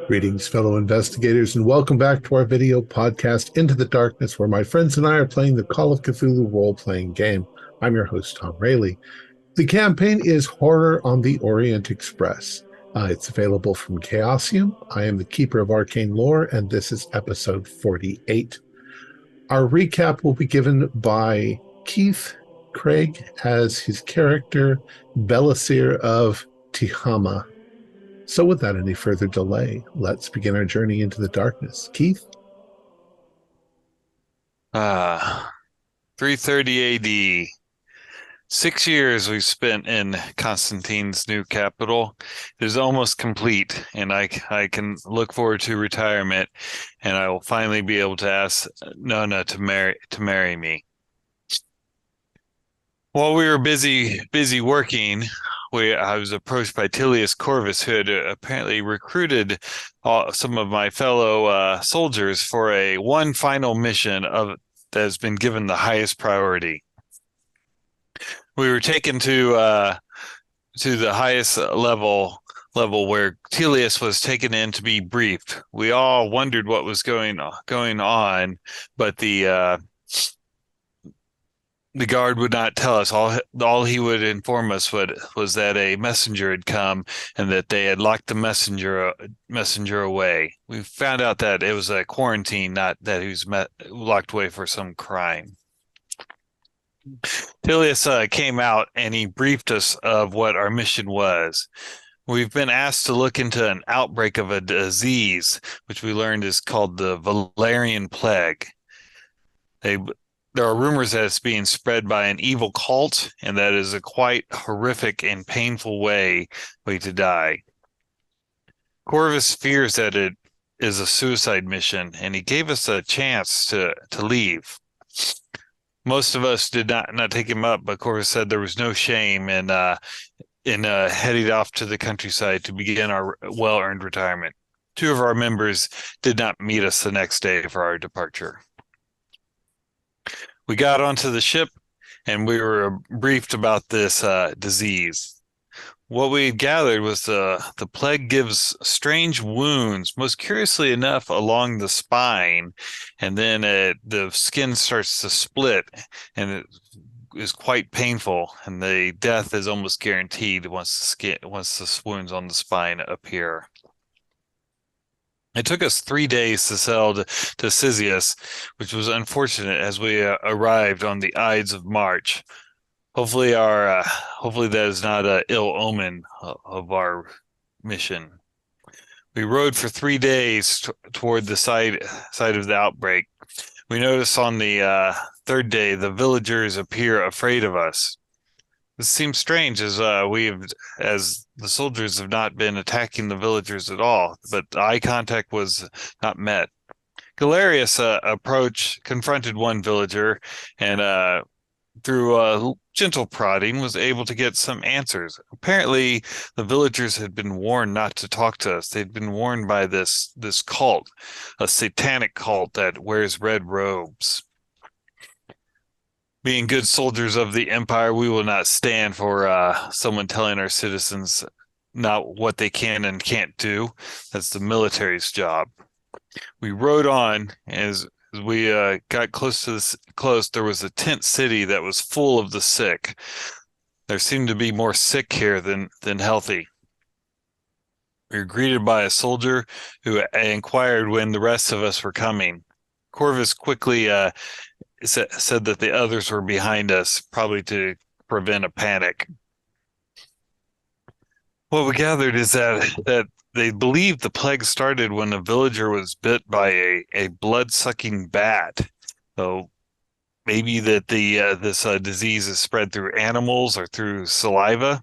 Greetings, fellow investigators, and welcome back to our video podcast, Into the Darkness, where my friends and I are playing the Call of Cthulhu role-playing game. I'm your host, Tom Rayleigh. The campaign is Horror on the Orient Express. It's available from Chaosium. I am the Keeper of Arcane Lore, and this is episode 48. Our recap will be given by Keith Craig as his character, Belisir of Tihama. So without any further delay, let's begin our journey into the darkness. Keith? 330 AD. 6 years we've spent in Constantine's new capital. It is almost complete, and I can look forward to retirement, and I will finally be able to ask Nona to marry me. While we were busy working, I was approached by Tilius Corvus, who had apparently recruited some of my fellow soldiers for one final mission that has been given the highest priority. We were taken to the highest level where Tilius was taken in to be briefed. We all wondered what was going on, but the guard would not tell us. All he would inform us was that a messenger had come and that they had locked the messenger away. We found out that it was a quarantine, not that he was locked away for some crime. Tilius came out and he briefed us of what our mission was. We've been asked to look into an outbreak of a disease, which we learned is called the Valerian Plague. There are rumors that it's being spread by an evil cult, and that is a quite horrific and painful way to die. Corvus fears that it is a suicide mission, and he gave us a chance to leave. Most of us did not take him up, but Corvus said there was no shame in heading off to the countryside to begin our well-earned retirement. 2 of our members did not meet us the next day for our departure. We got onto the ship and we were briefed about this disease. What we gathered was the plague gives strange wounds, most curiously enough along the spine, and then the skin starts to split, and it is quite painful, and the death is almost guaranteed once the wounds on the spine appear. It took us 3 days to sail to Cyzius, which was unfortunate as we arrived on the Ides of March. Hopefully that is not an ill omen of our mission. We rode for 3 days toward the side of the outbreak. We noticed on the 3rd day the villagers appear afraid of us. This seems strange as the soldiers have not been attacking the villagers at all, but eye contact was not met. Galerius confronted one villager, and through gentle prodding was able to get some answers. Apparently, the villagers had been warned not to talk to us. They'd been warned by this cult, a satanic cult that wears red robes. Being good soldiers of the empire, we will not stand for someone telling our citizens not what they can and can't do. That's the military's job. We rode on. As we got close, there was a tent city that was full of the sick. There seemed to be more sick here than healthy. We were greeted by a soldier who inquired when the rest of us were coming. Corvus quickly said that the others were behind us, probably to prevent a panic. What we gathered is that they believed the plague started when a villager was bit by a blood-sucking bat. So maybe that this disease is spread through animals or through saliva.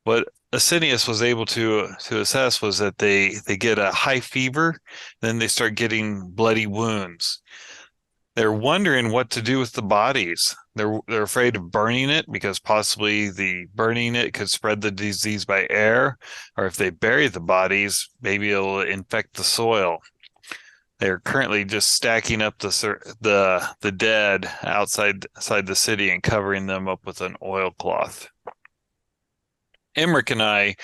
What Asinius was able to assess was that they get a high fever, then they start getting bloody wounds. They're wondering what to do with the bodies. They're afraid of burning it because possibly the burning it could spread the disease by air, or if they bury the bodies, maybe it'll infect the soil. They're currently just stacking up the dead outside the city and covering them up with an oilcloth. Emmerich and I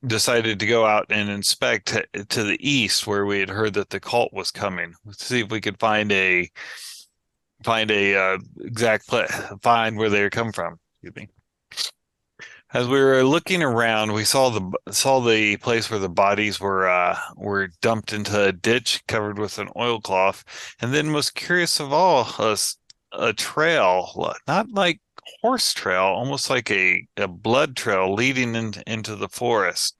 decided to go out and inspect to the east where we had heard that the cult was coming. Let's see if we could find a find where they come from. Excuse me. As we were looking around, we saw the place where the bodies were dumped into a ditch covered with an oilcloth, and then most curious of all, a trail, not like horse trail, almost like a blood trail leading into the forest.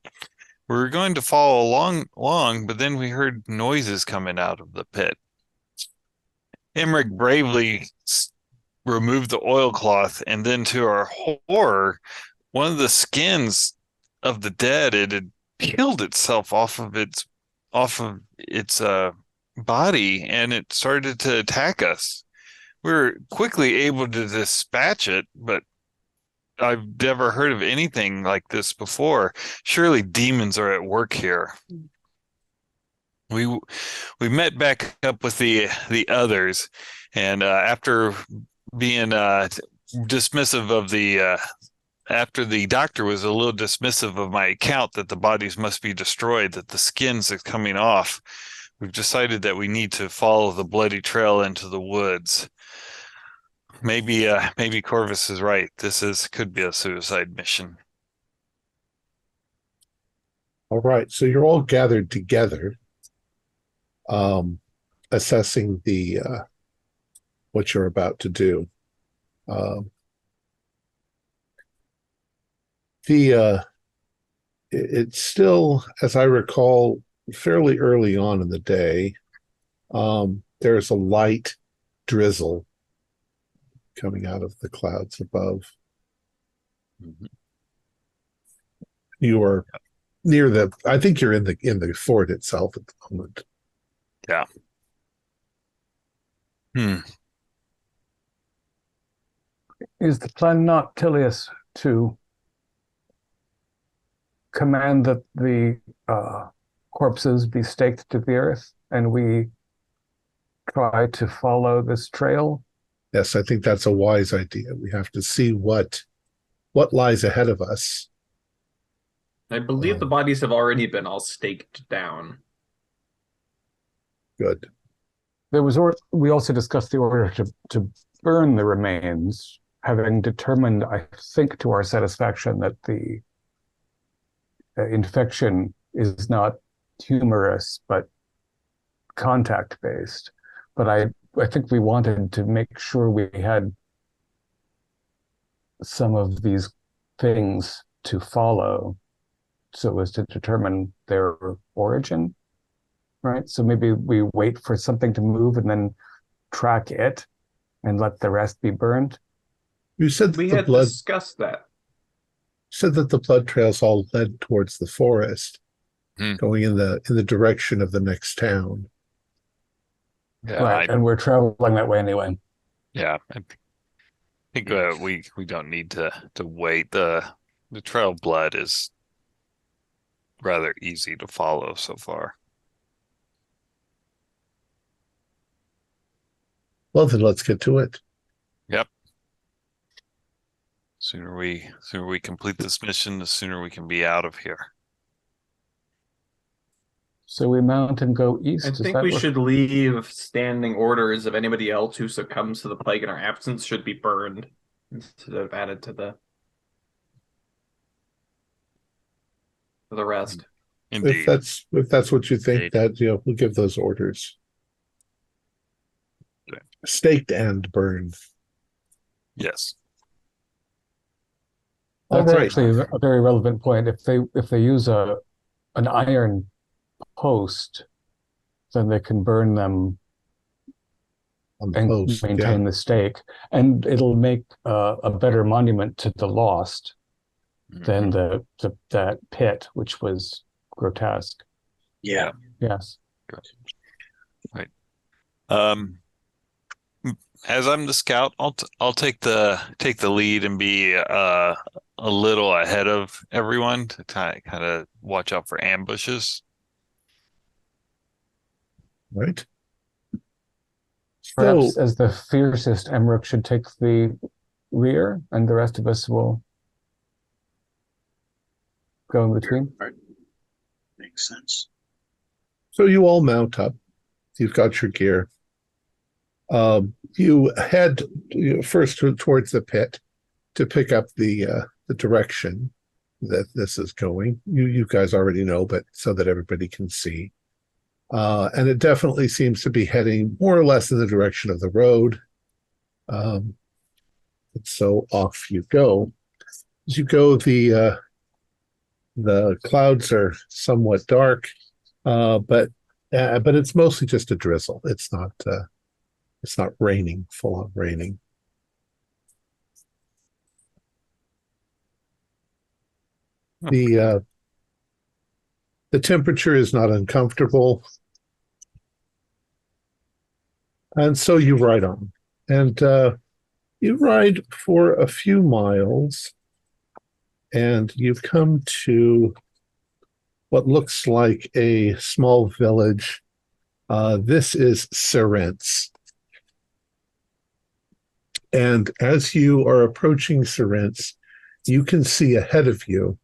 We were going to follow along, but then we heard noises coming out of the pit. Emmerich bravely removed the oilcloth, and then to our horror, one of the skins of the dead, it had peeled itself off of its body, and it started to attack us. We were quickly able to dispatch it, but I've never heard of anything like this before. Surely demons are at work here. We we met back up with the others, and after being dismissive of the after the doctor was a little dismissive of my account that the bodies must be destroyed, that the skins are coming off, we've decided that we need to follow the bloody trail into the woods. Maybe Corvus is right. Could be a suicide mission. All right, so you're all gathered together, assessing the what you're about to do. It's still, as I recall, fairly early on in the day. There's a light drizzle coming out of the clouds above. Mhm. You are near I think you're in the fort itself at the moment. Yeah. Is the plan not, Tilius, to command that the corpses be staked to the earth and we try to follow this trail? Yes, I think that's a wise idea. We have to see what lies ahead of us. I believe the bodies have already been all staked down. Good. We also discussed the order to burn the remains, having determined, I think, to our satisfaction, that the infection is not humorous but contact based. But I think we wanted to make sure we had some of these things to follow so as to determine their origin, right? So maybe we wait for something to move and then track it and let the rest be burned. You said We had discussed that. Said that the blood trails all led towards the forest, going in the direction of the next town. Yeah, right, and we're traveling that way anyway. Yeah, I think we don't need to wait. The trail of blood is rather easy to follow so far. Well, then let's get to it. Yep. Sooner we complete this mission, the sooner we can be out of here. So we mount and go east. I think we should leave standing orders of anybody else who succumbs to the plague in our absence should be burned instead of added to the rest. Indeed. If that's what you think, that we'll give those orders. Okay. Staked and burned. Yes. That's actually a very relevant point. If they use an iron post, then they can burn them and maintain the stake, and it'll make a better monument to the lost than that pit, which was grotesque. Yeah. Yes. Good. Right. As I'm the scout, I'll take the lead and be a little ahead of everyone to kind of watch out for ambushes. Right. Perhaps as the fiercest, Emmerich should take the rear, and the rest of us will go in between. Right. makes sense. So you all mount up. You've got your gear. You head first towards the pit to pick up the direction that this is going. You guys already know, but so that everybody can see. And it definitely seems to be heading more or less in the direction of the road. So off you go. As you go, the clouds are somewhat dark, but it's mostly just a drizzle. It's not raining, full on raining. The temperature is not uncomfortable, and so you ride on, and you ride for a few miles, and you've come to what looks like a small village. This is Serence. And as you are approaching Serence, you can see ahead of you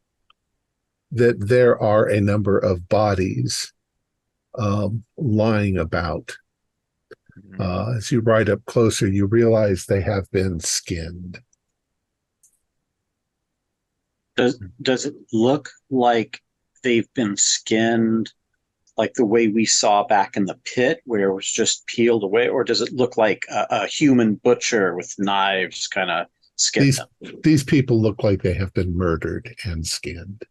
that there are a number of bodies lying about. As you ride up closer, you realize they have been skinned. Does it look like they've been skinned like the way we saw back in the pit where it was just peeled away, or does it look like a human butcher with knives kind of skinned them? These people look like they have been murdered and skinned.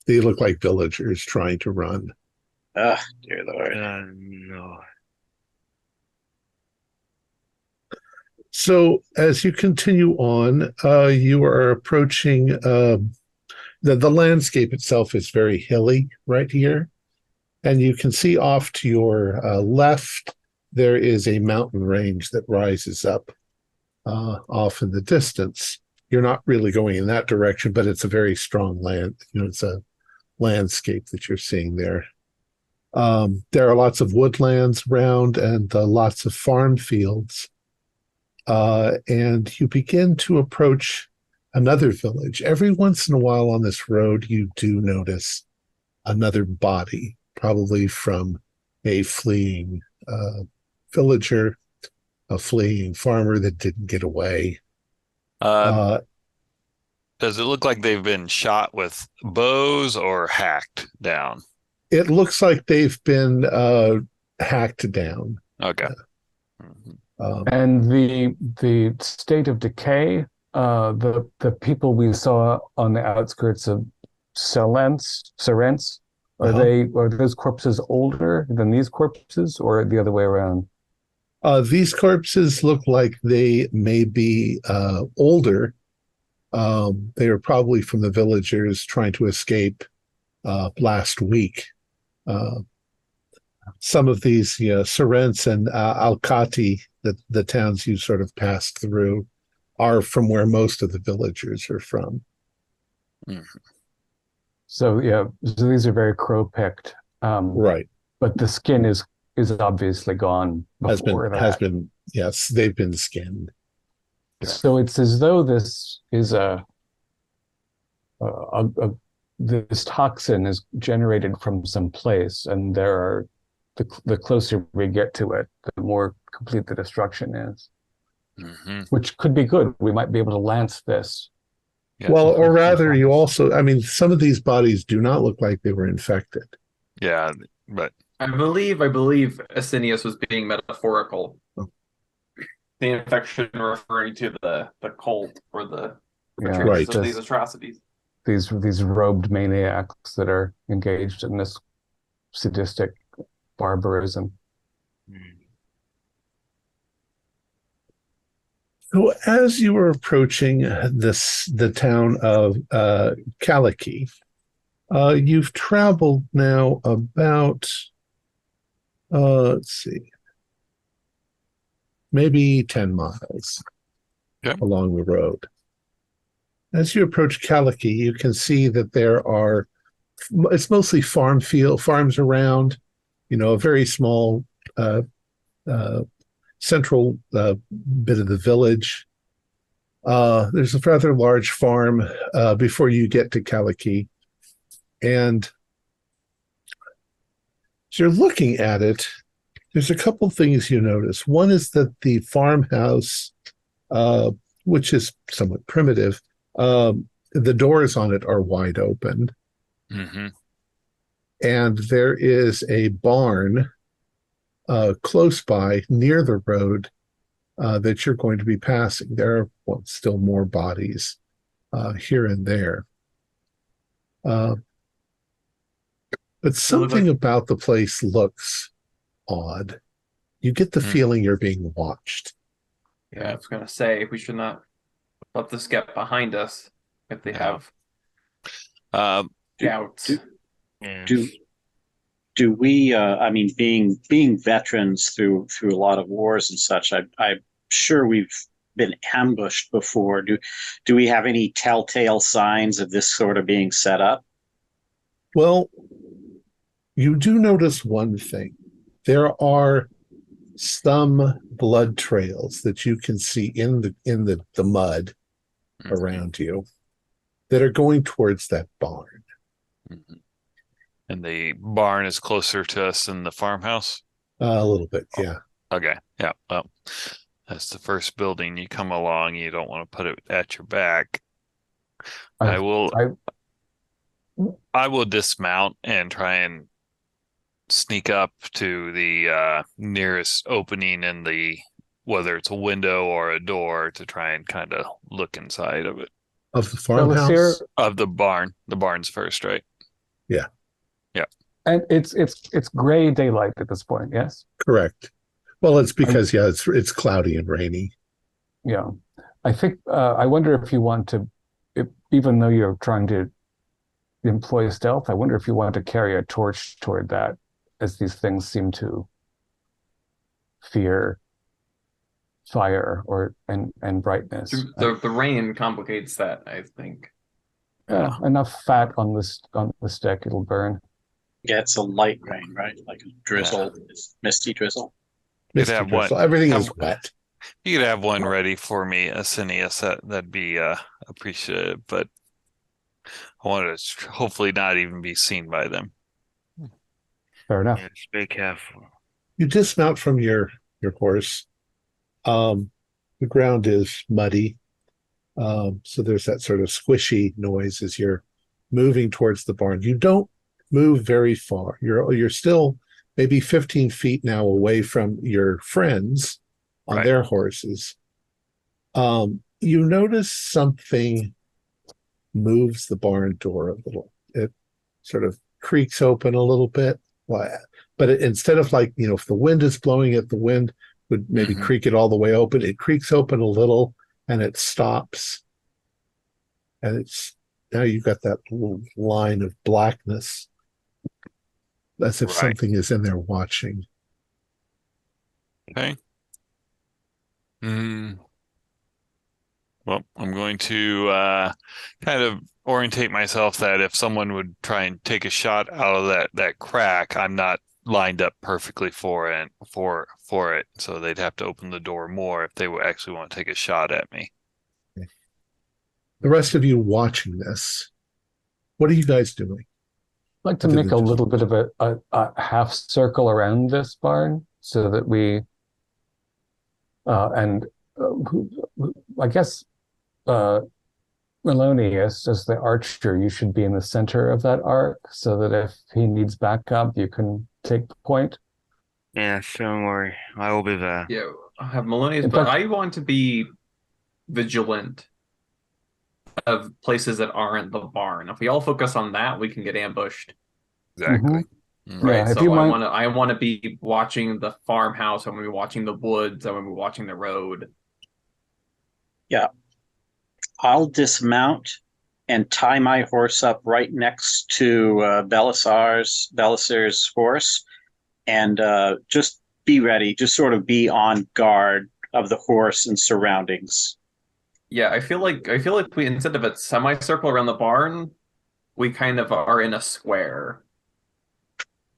They look like villagers trying to run. Oh, dear Lord. No. So as you continue on, you are approaching the landscape itself is very hilly right here. And you can see off to your left, there is a mountain range that rises up off in the distance. You're not really going in that direction, but it's a very strong land. It's a landscape that you're seeing there. There are lots of woodlands around and lots of farm fields. And you begin to approach another village. Every once in a while on this road, you do notice another body, probably from a fleeing villager, a fleeing farmer that didn't get away. Does it look like they've been shot with bows or hacked down? It looks like they've been hacked down. Okay. And the state of decay, the people we saw on the outskirts of Serence, are those corpses older than these corpses, or the other way around? These corpses look like they may be older. They were probably from the villagers trying to escape last week. Some of these, Serence and Alcati, the towns you sort of passed through, are from where most of the villagers are from. So these are very crow-picked. Right. But the skin is obviously gone before that. Has been, yes, they've been skinned. So it's as though this is this toxin is generated from some place, and the closer we get to it, the more complete the destruction is. Which could be good. We might be able to lance this. Yeah. Well, or rather, you also, some of these bodies do not look like they were infected. Yeah, but I believe Asinius was being metaphorical. The infection referring to the cult or the perpetrators of these atrocities. These robed maniacs that are engaged in this sadistic barbarism. So as you were approaching the town of Kaliki, you've traveled now about, let's see, maybe 10 miles along the road. As you approach Kaliki, you can see that it's mostly farms around, a very small central bit of the village. There's a rather large farm before you get to Kaliki. And As you're looking at it, there's a couple things you notice. One is that the farmhouse, which is somewhat primitive, the doors on it are wide open. Mm-hmm. And there is a barn close by near the road that you're going to be passing. There are still more bodies here and there. But something about the place looks odd. You get the feeling you're being watched. Yeah, I was going to say, we should not let this get behind us if they have doubts. Do we? I mean, being veterans through a lot of wars and such, I'm sure we've been ambushed before. Do we have any telltale signs of this sort of being set up? Well, you do notice one thing. There are some blood trails that you can see in the mud around you that are going towards that barn. Mm-hmm. And the barn is closer to us than the farmhouse? A little bit, yeah. Okay, yeah. Well, that's the first building you come along. You don't want to put it at your back. I will dismount and try and sneak up to the nearest opening in whether it's a window or a door, to try and kind of look inside of it. Of the farmhouse? Of the barn. The barn's first, right? Yeah. Yeah. And it's gray daylight at this point, yes? Correct. Well, it's because, it's cloudy and rainy. Yeah. I think, I wonder if you want to, even though you're trying to employ stealth, I wonder if you want to carry a torch toward that, as these things seem to fear fire and brightness. The rain complicates that, I think. Yeah, enough fat on the stick, it'll burn. Yeah, it's a light rain, right? Like a drizzle, misty drizzle. Misty drizzle. Everything is wet. You could have one ready for me, Asinius. That'd be appreciative, but I want to hopefully not even be seen by them. Fair enough. Yeah, just be careful. You dismount from your horse. The ground is muddy. So there's that sort of squishy noise as you're moving towards the barn. You don't move very far. You're still maybe 15 feet now away from your friends on their horses. You notice something moves the barn door a little. It sort of creaks open a little bit. But instead of if the wind is blowing it, the wind would maybe creak it all the way open. It creaks open a little and it stops. And now you've got that little line of blackness, as if something is in there watching. Okay. Well, I'm going to kind of orientate myself that if someone would try and take a shot out of that crack, I'm not lined up perfectly for it. So they'd have to open the door more if they actually want to take a shot at me. Okay. The rest of you watching this, what are you guys doing? I'd like to make a little bit of a half circle around this barn so that we I guess Melonius, as the archer, you should be in the center of that arc so that if he needs backup, you can take the point. Yeah, don't worry. I will be there. Yeah, I have Melonius, but I want to be vigilant of places that aren't the barn. If we all focus on that, we can get ambushed. Exactly. Right. Yeah, so I want to be watching the farmhouse. I want to be watching the woods. I want to be watching the road. Yeah. I'll dismount and tie my horse up right next to Belisar's horse, and just be ready. Just sort of be on guard of the horse and surroundings. Yeah, I feel like we, instead of a semicircle around the barn, we kind of are in a square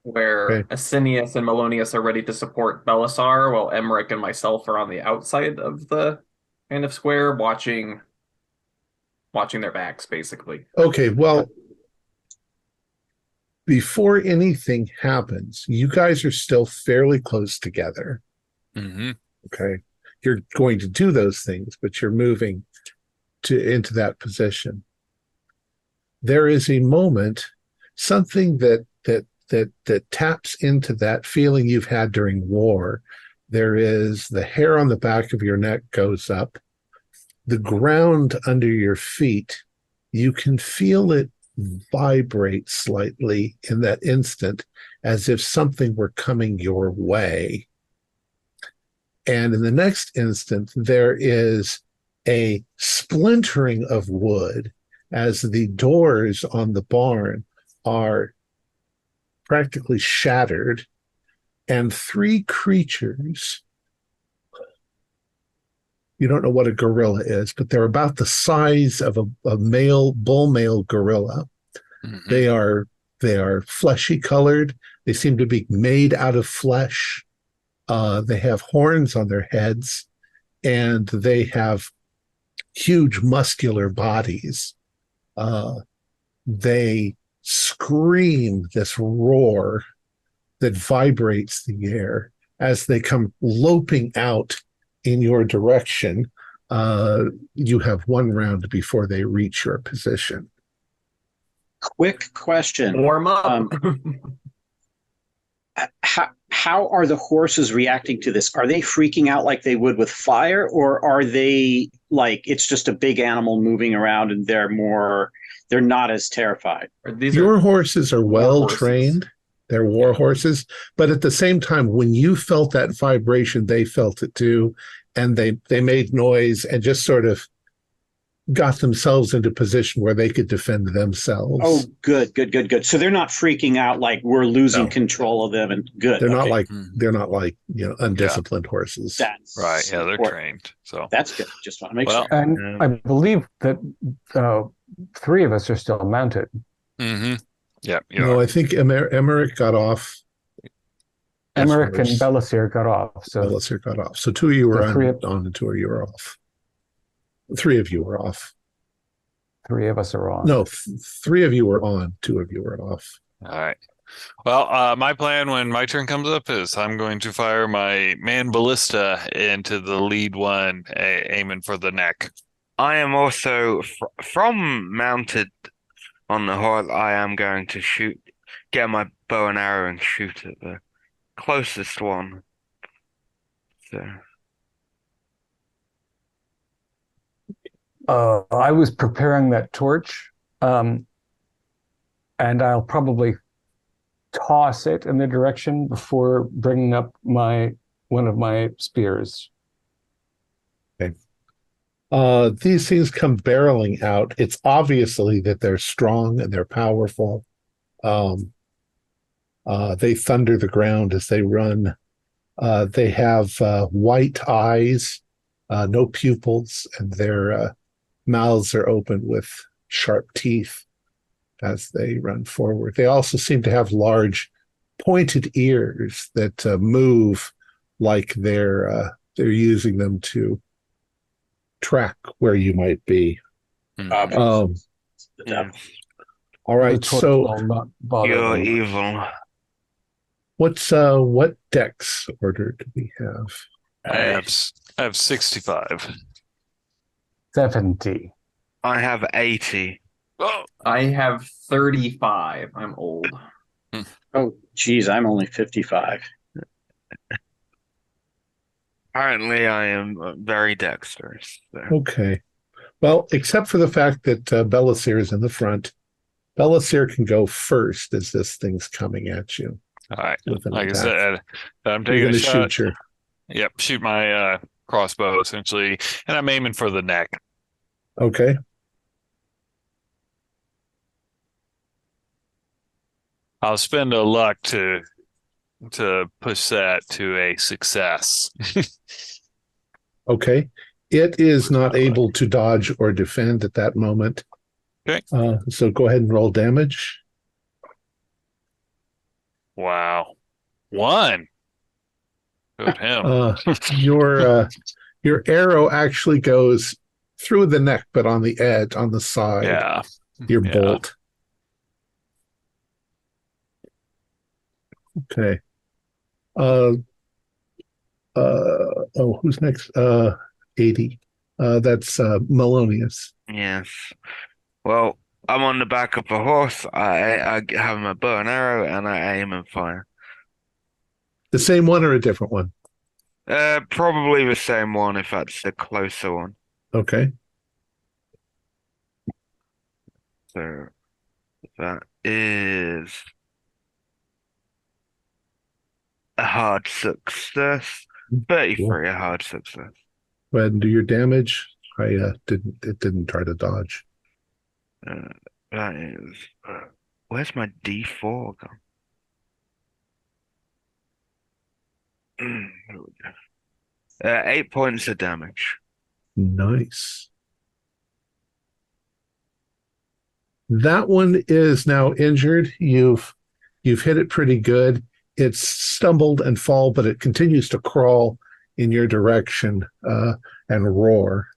where Asinius and Melonius are ready to support Belisar, while Emmerich and myself are on the outside of the kind of square, watching watching their backs, basically. Okay, well, before anything happens, you guys are still fairly close together. Mm-hmm. Okay. You're going to do those things, but you're moving into that position. There is a moment, something that taps into that feeling you've had during war. There is the hair on the back of your neck goes up. The ground under your feet, you can feel it vibrate slightly in that instant, as if something were coming your way. And in the next instant, there is a splintering of wood as the doors on the barn are practically shattered, and three creatures, you don't know what a gorilla is, but they're about the size of a bull male gorilla. Mm-hmm. They are fleshy colored. They seem to be made out of flesh. They have horns on their heads, and they have huge muscular bodies. They scream this roar that vibrates the air as they come loping out in your direction. You have one round before they reach your position. Quick question. Warm up. How are the horses reacting to this? Are they freaking out like they would with fire, or are they like it's just a big animal moving around and they're not as terrified? Your horses are well trained. They're war horses, but at the same time, when you felt that vibration, they felt it too, and they made noise and just sort of got themselves into a position where they could defend themselves. Oh, good. So they're not freaking out like we're losing control of them, and good. They're not like undisciplined horses. That's right. Yeah, they're important. trained. So that's good. Just want to make sure. And I believe that three of us are still mounted. Mm-hmm. Yeah. No, I think Emmerich got off. Emmerich and Belisir got off. So Belisir got off. So two of you were on and two of you were off. Three of you were off. Three of us are on. No, three of you were on. Two of you were off. All right. Well, my plan when my turn comes up is I'm going to fire my man ballista into the lead one, aiming for the neck. I am also from mounted on the horse. I am going to get my bow and arrow and shoot at the closest one. So. I was preparing that torch, and I'll probably toss it in the direction before bringing up one of my spears. Okay. These things come barreling out. It's obviously that they're strong and they're powerful. They thunder the ground as they run. They have white eyes, no pupils, and their mouths are open with sharp teeth as they run forward. They also seem to have large pointed ears that move like they're using them to track where you might be. All right, so you're evil. What dex order do we have? I have 65. 70. I have 80. Oh, I have 35. I'm old. Oh, geez, I'm only 55. Apparently, I am very dexterous. So. Okay. Well, except for the fact that Belisir is in the front, Belisir can go first as this thing's coming at you. All right. Like I said, I'm taking You're a shot. Shoot Yep, shoot my crossbow essentially, and I'm aiming for the neck. Okay. I'll spend a luck to push that to a success. Okay. It is not able to dodge or defend at that moment. Okay. So go ahead and roll damage. Wow. 1. Good him. Your arrow actually goes through the neck, but on the edge, on the side. Yeah. Your bolt. Okay. Uh, who's next? 80. That's Melonius. Yes. Well, I'm on the back of a horse. I have my bow and arrow, and I aim and fire. The same one or a different one? Probably the same one if that's the closer one. Okay. So that is a hard success. Cool. 33, a hard success. Go ahead and do your damage. It didn't try to dodge. That is, where's my D4 gone? There we go. 8 points of damage. Nice. That one is now injured. You've hit it pretty good. It's stumbled and fall, but it continues to crawl in your direction and roar.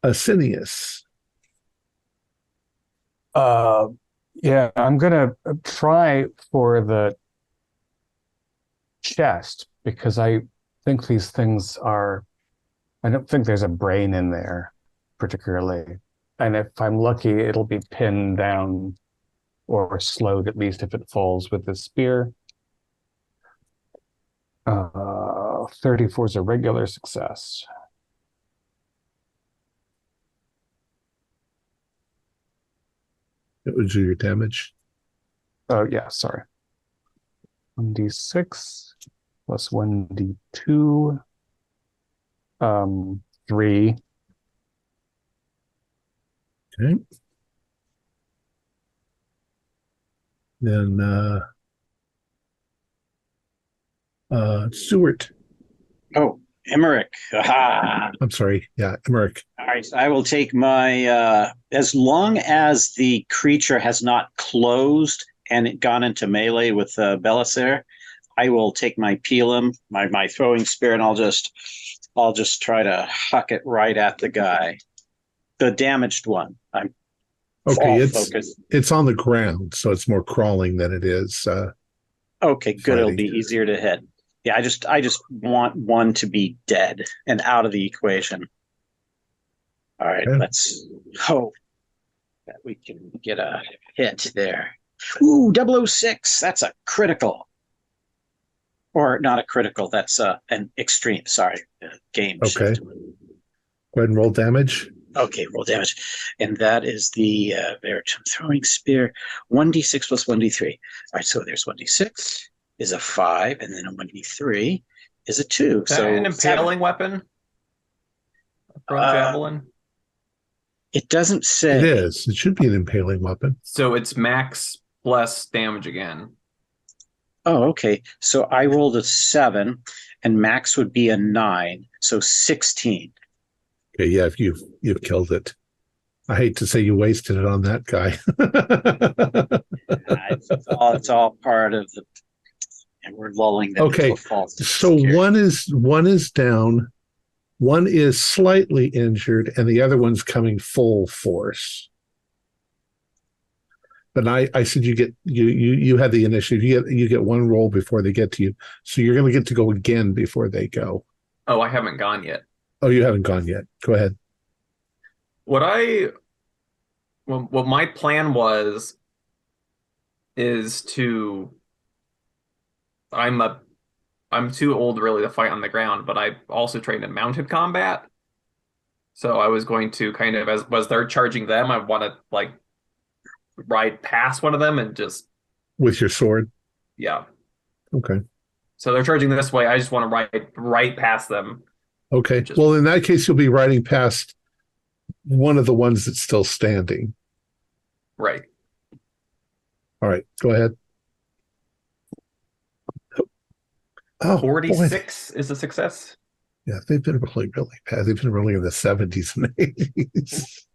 Asinius. Yeah, I'm gonna try for the chest because I think these things are. I don't think there's a brain in there, particularly. And if I'm lucky, it'll be pinned down or slowed, at least if it falls with the spear. 34 is a regular success. It would do your damage. Oh, yeah, sorry. 1d6 plus 1d2. 3. Okay. Then Stewart. Oh, Emmerich. Aha. I'm sorry. Yeah, Emmerich. All right, I will take my, as long as the creature has not closed and it gone into melee with Belisar, I will take my Pelum, my throwing spear, and I'll just try to huck it right at the guy, the damaged one. I'm okay. Focused. It's on the ground, so it's more crawling than it is. Okay, good. Fighting. It'll be easier to hit. Yeah, I just want one to be dead and out of the equation. All right, Okay. let's hope that we can get a hit there. Ooh, 006. That's a critical. Or not a critical, that's an extreme, sorry, game Okay. shift. Go ahead and roll damage. Okay, roll damage. And that is the Veritum throwing spear, 1d6 plus 1d3. All right, so there's 1d6 is a 5, and then a 1d3 is a 2. Is that an impaling weapon? From javelin? It doesn't say. It is. It should be an impaling weapon. So it's max plus damage again. Oh, okay. So I rolled a 7, and max would be a 9, so 16. Okay, yeah, if you've killed it. I hate to say you wasted it on that guy. It's all part of the, and we're lulling them Okay, into a false so security. one is down, one is slightly injured, and the other one's coming full force. But I said you had the initiative. You get one roll before they get to you, so you're going to get to go again before they go. Oh, I haven't gone yet. Oh, you haven't gone yet. Go ahead. What my plan is to. I'm too old really to fight on the ground, but I also trained in mounted combat. So I was going to kind of, as they're charging them, I want to like ride past one of them and just with your sword. Yeah. Okay. So they're charging this way. I just want to ride right past them. Okay. Well, in that case, you'll be riding past one of the ones that's still standing. Right. All right. Go ahead. Oh, 46 is a success. Yeah, they've been really, really bad. They've been really in the 70s and 80s.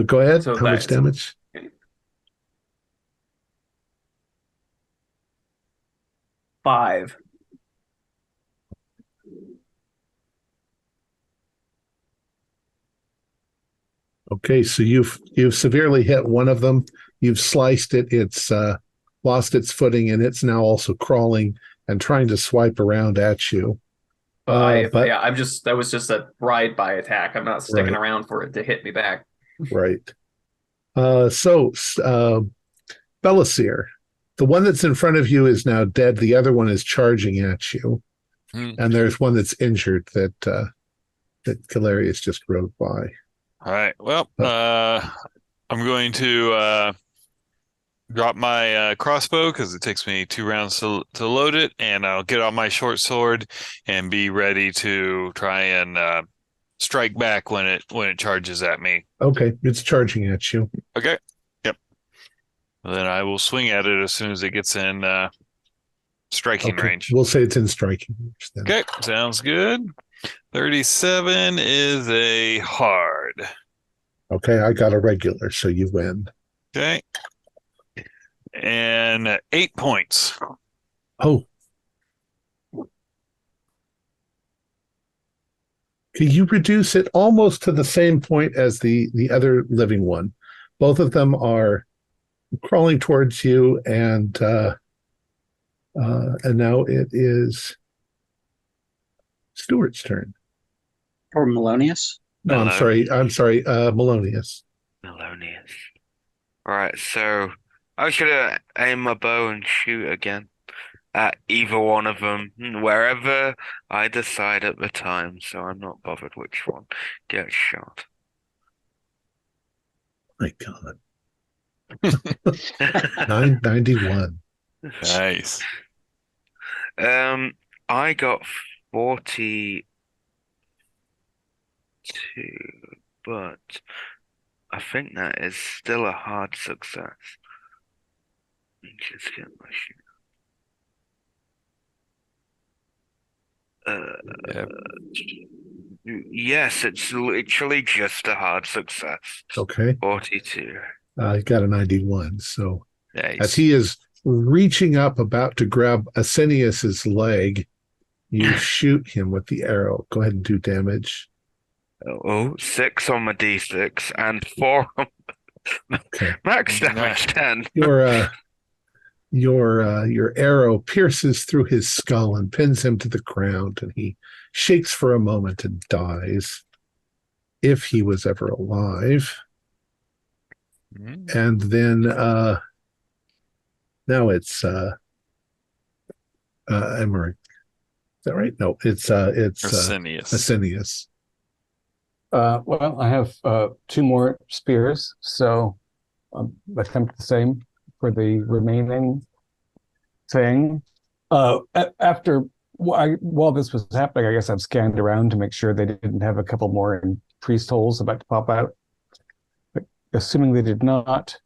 Go ahead. So how much damage? Okay. 5. Okay, so you've severely hit one of them. You've sliced it. It's lost its footing, and it's now also crawling and trying to swipe around at you. That was just a ride-by attack. I'm not sticking around for it to hit me back. Right. Belisir, the one that's in front of you is now dead. The other one is charging at you, and there's one that's injured that Galerius just rode by. All right. Well, I'm going to drop my crossbow because it takes me 2 rounds to load it, and I'll get out my short sword and be ready to try and strike back when it charges at me. Okay, it's charging at you. Okay. Yep. Then I will swing at it as soon as it gets in striking range. We'll say it's in striking range then. Okay, sounds good. 37 is a hard. Okay, I got a regular, so you win. Okay. And 8 points. Oh. Can you reduce it almost to the same point as the other living one? Both of them are crawling towards you, and now it is Stuart's turn. Or Melonius? No, I'm sorry, Melonius. Melonius. All right, so I should aim my bow and shoot again at either one of them, wherever I decide at the time, so I'm not bothered which one gets shot. My God. 991. Nice. I got 42, but I think that is still a hard success. Let me just get my shoot. Yes, it's literally just a hard success. Okay. 42. I got a 91. So Nice. as he is reaching up, about to grab Asinius's leg, you shoot him with the arrow. Go ahead and do damage. 6 on my D6 and 4 on Okay. max damage 10. Your arrow pierces through his skull and pins him to the ground, and he shakes for a moment and dies, if he was ever alive. And then now it's Emmerich. Is that right? No, it's Asinius. Well, I have 2 more spears, so attempt the same for the remaining thing. After while this was happening, I guess I've scanned around to make sure they didn't have a couple more in priest holes about to pop out. But assuming they did not,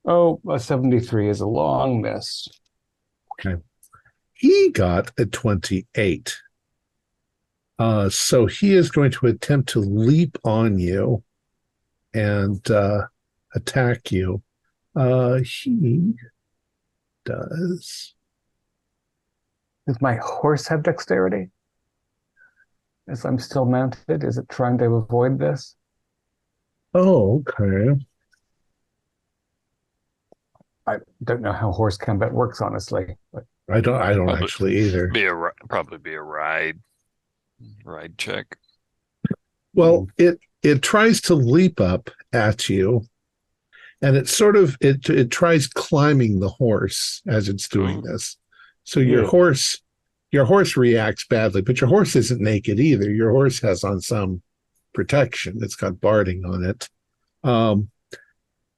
a 73 is a long miss. Okay. He got a 28. So he is going to attempt to leap on you and attack you. He does. Does my horse have dexterity? As I'm still mounted, is it trying to avoid this? Oh, okay. I don't know how horse combat works, honestly. But I don't actually either. Probably be a ride check. Well, it tries to leap up at you, and it tries climbing the horse as it's doing this. So your horse reacts badly, but your horse isn't naked either. Your horse has on some protection. It's got barding on it.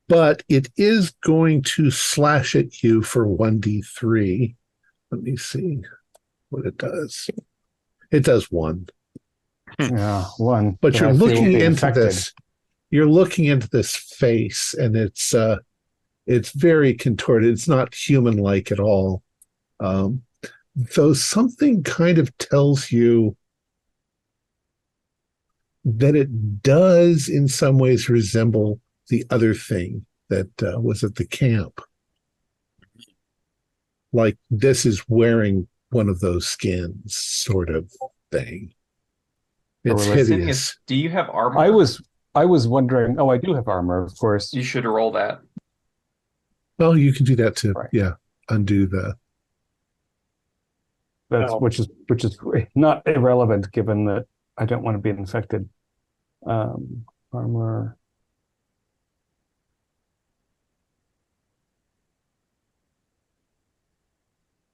But it is going to slash at you for 1d3. Let me see what it does. It does 1. Yeah, 1. But you're looking into this. You're looking into this face, and it's very contorted. It's not human-like at all. Though something kind of tells you that it does in some ways resemble the other thing that was at the camp. Like this is wearing one of those skins sort of thing. It's hideous. Do you have armor? I was I was wondering. Oh, I do have armor, of course. You should roll that. Well, you can do that to Right. undo the. That's which is not irrelevant, given that I don't want to be infected. Armor.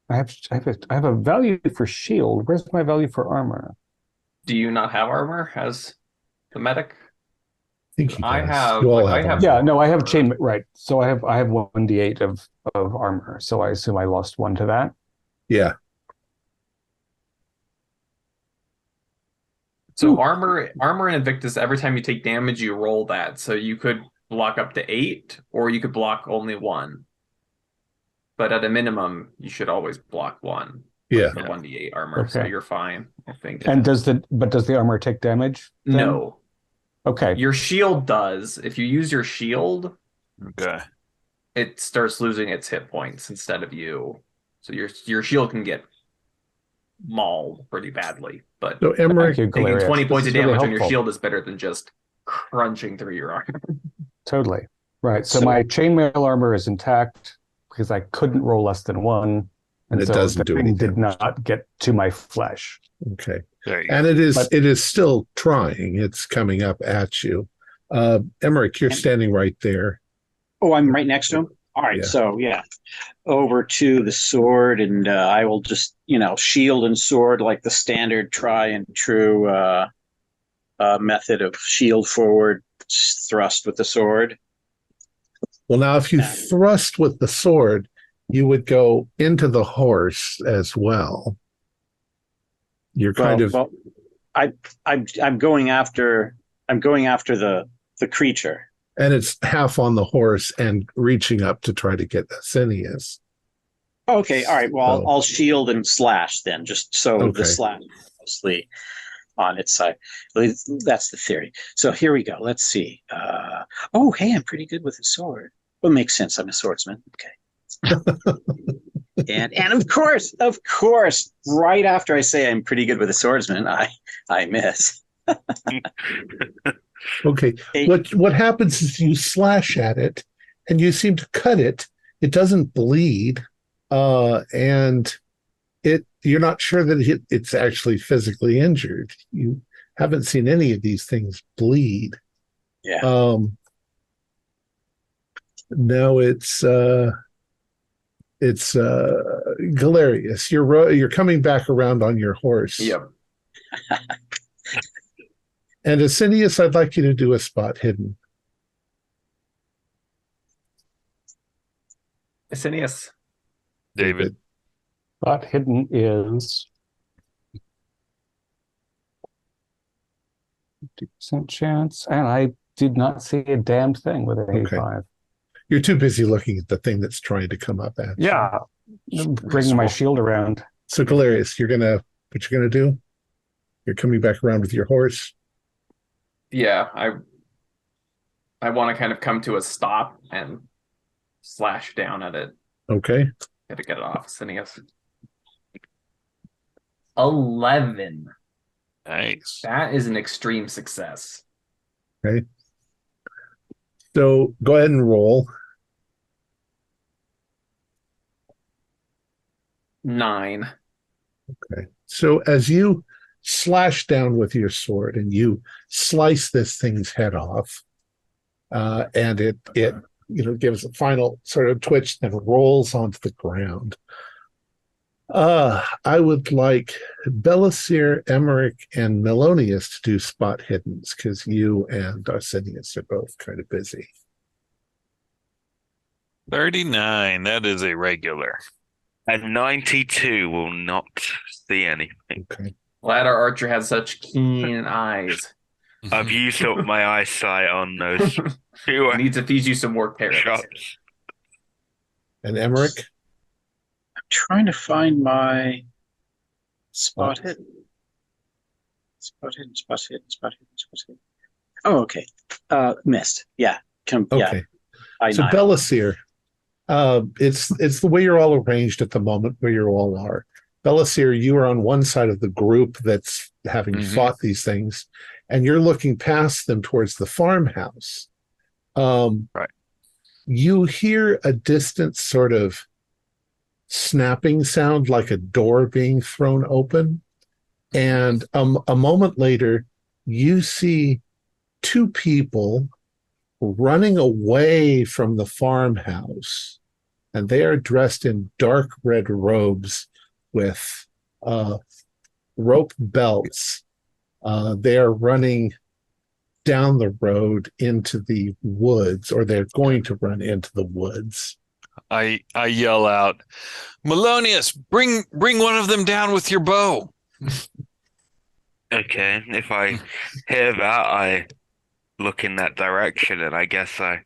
I have a value for shield. Where's my value for armor? Do you not have armor as the medic? I think he does. I have. You all I have have. armor. Yeah, no, I have chain. Right, so I have 1d8 of armor. So I assume I lost 1 to that. Yeah. So armor and Invictus, every time you take damage, you roll that. So you could block up to 8, or you could block only 1. But at a minimum, you should always block 1. Yeah. The 1d8 armor, so Okay. you're fine, I think. And does the armor take damage then? No. Okay. Your shield does. If you use your shield, Okay. it starts losing its hit points instead of you. So your shield can get mauled pretty badly. But So Emmerich, Thank you, taking Galerius. 20 points This of is really damage on your helpful. shield is better than just crunching through your armor. Totally. Right. So So- my chainmail armor is intact because I couldn't roll less than 1. And it so doesn't the do thing any did damage. not get to my flesh. okay. There you go. And it is But- still trying. It's coming up at you. Emmerich, you're standing right there. Oh, I'm right next to him. All right, Yeah. so over to the sword, and I will just shield and sword like the standard try and true method of shield forward thrust with the sword. Well, now if you thrust with the sword, you would go into the horse as well. You're kind of I'm going after the creature. and it's half on the horse and reaching up to try to get Asinius. Okay, all right. Well, So- I'll shield and slash then, just so Okay. the slash is mostly on its side. That's the theory. So here we go. Let's see. Oh, hey, I'm pretty good with the sword. Well, it makes sense. I'm a swordsman. Okay. and of course, right after I say I'm pretty good with a swordsman, I miss. Okay. Hey. What happens is you slash at it and you seem to cut it. It doesn't bleed. And you're not sure that it's actually physically injured. You haven't seen any of these things bleed. Yeah. No, it's Galerius. You're coming back around on your horse. Yep. And Asinius, I'd like you to do a spot hidden. Asinius. David. Spot hidden is 50% chance, and I did not see a damned thing with an Okay. 85. You're too busy looking at the thing that's trying to come up at you. Yeah, bringing my shield around. So Galerius, what you're gonna do? You're coming back around with your horse. Yeah, I want to kind of come to a stop and slash down at it. Okay. Got to get it off. Asinius. 11. Nice. That is an extreme success. So go ahead and roll. 9. Okay. So as you slash down with your sword and you slice this thing's head off, and it gives a final sort of twitch and rolls onto the ground. I would like Belisir, Emmerich, and Melonius to do spot hiddens because you and Arsenius are both kind of busy. 39. That is a regular. And 92 will not see anything. Okay. Ladder Archer has such keen eyes. I've used up my eyesight on those two Needs to feed you some more parrots. shots. And Emmerich? I'm trying to find my spot hidden. Spot hidden. Oh, okay. Missed. Yeah. Yeah. Okay. I So know. Belisir, it's the way you're all arranged at the moment where you all are. Belisir, you are on one side of the group that's having Mhm. fought these things, and you're looking past them towards the farmhouse. Right. You hear a distant sort of snapping sound like a door being thrown open. And a moment later, you see two people running away from the farmhouse. And they are dressed in dark red robes with rope belts. They are running down the road into the woods, or they're going to run into the woods. I yell out, Melonius, bring one of them down with your bow. Okay, if I hear that, I look in that direction, and I guess I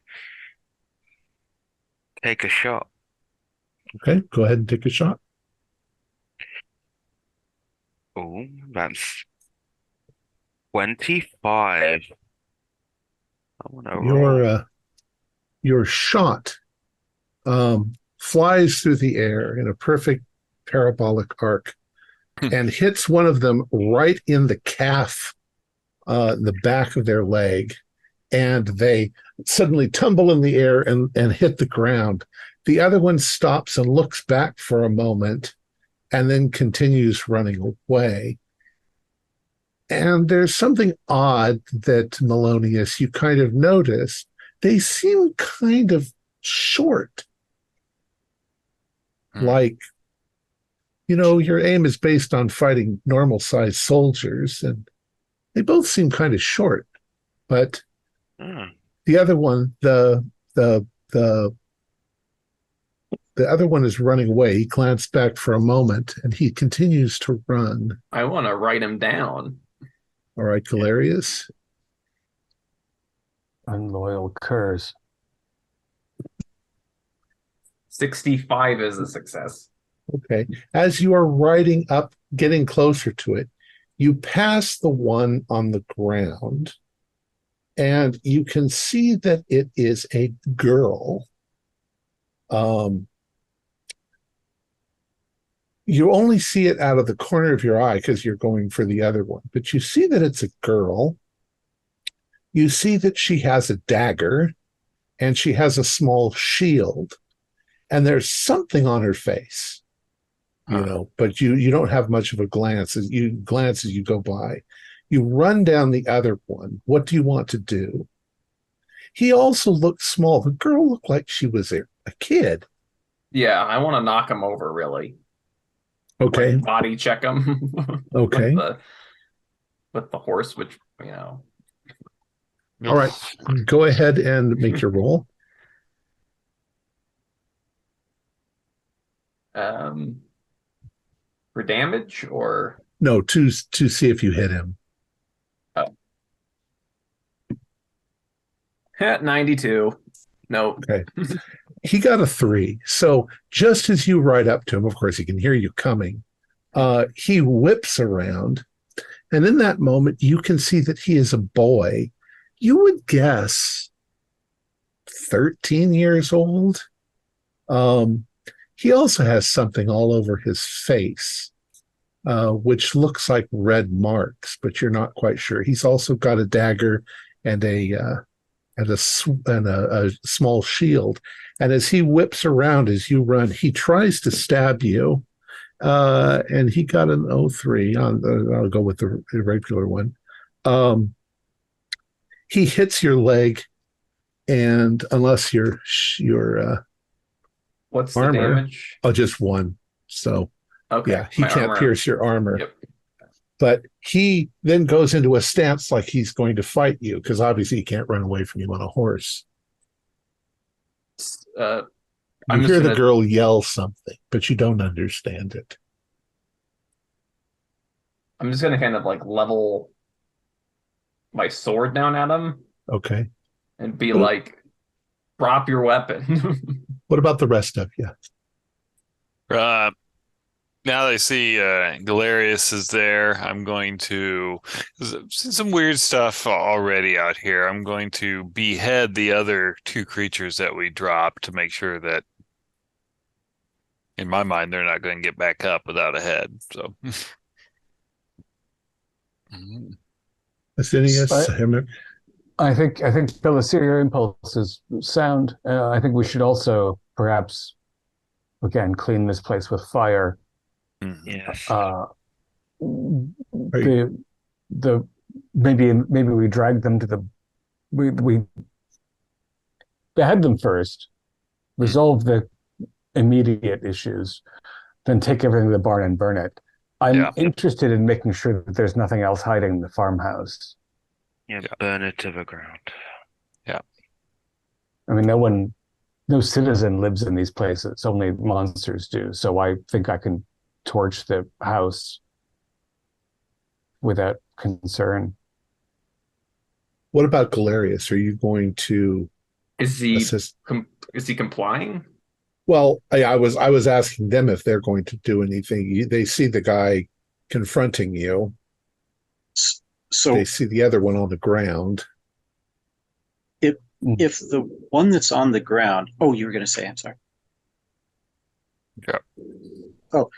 take a shot. Okay, go ahead and take a shot. Oh, that's 25. I want to roll. Your shot flies through the air in a perfect parabolic arc and hits one of them right in the calf, the back of their leg, and they suddenly tumble in the air and hit the ground. The other one stops and looks back for a moment and then continues running away. And there's something odd that, Melonius, you kind of notice. They seem kind of short. Like, your aim is based on fighting normal-sized soldiers, and they both seem kind of short. But the other one, the other one is running away. He glanced back for a moment, and he continues to run. I want to write him down. All right, Galerius. Unloyal curs. 65 is a success. Okay. As you are riding up, getting closer to it, you pass the one on the ground, and you can see that it is a girl. You only see it out of the corner of your eye because you're going for the other one, but you see that it's a girl. You see that she has a dagger, and she has a small shield, and there's something on her face, but you don't have much of a glance as you go by. You run down the other one. What do you want to do? He also looked small. The girl looked like she was a kid. Yeah, I want to knock him over, really. Okay. Like body check him. Okay. with the horse, which, All right. Go ahead and make your roll. For damage or no, to see if you hit him. 92. No. Okay. He got a 3. So just as you ride up to him, of course, he can hear you coming. He whips around, and in that moment, you can see that he is a boy. You would guess 13 years old. He also has something all over his face, which looks like red marks, but you're not quite sure. He's also got a dagger and a small shield. And as he whips around as you run, he tries to stab you, and he got an 03 on I'll go with the regular one. He hits your leg, and unless your what's armor, the damage? Oh, just 1. So okay, yeah, he can't pierce your armor. Yep. But he then goes into a stance like he's going to fight you, because obviously he can't run away from you on a horse. You hear the girl yell something, but you don't understand it. I'm just going to kind of like level my sword down at him. Okay. And be like, drop your weapon. What about the rest of you? Now they see Galerius is there. I'm going to see some weird stuff already out here. I'm going to behead the other 2 creatures that we dropped to make sure that, in my mind, they're not going to get back up without a head. So, Asinius, I think Belisir, your impulse is sound. I think we should also perhaps again clean this place with fire. Yes. The maybe we drag them to we behead them first, resolve the immediate issues, then take everything to the barn and burn it. I'm interested in making sure that there's nothing else hiding in the farmhouse. Yeah, burn it to the ground. Yeah. I mean, no citizen lives in these places. Only monsters do. So I think I can torch the house without concern. What about Galerius? Are you going to assist? Is he complying? Well, I was asking them if they're going to do anything. They see the guy confronting you. So they see the other one on the ground. If the one that's on the ground, you were going to say, I'm sorry. Yeah. Okay.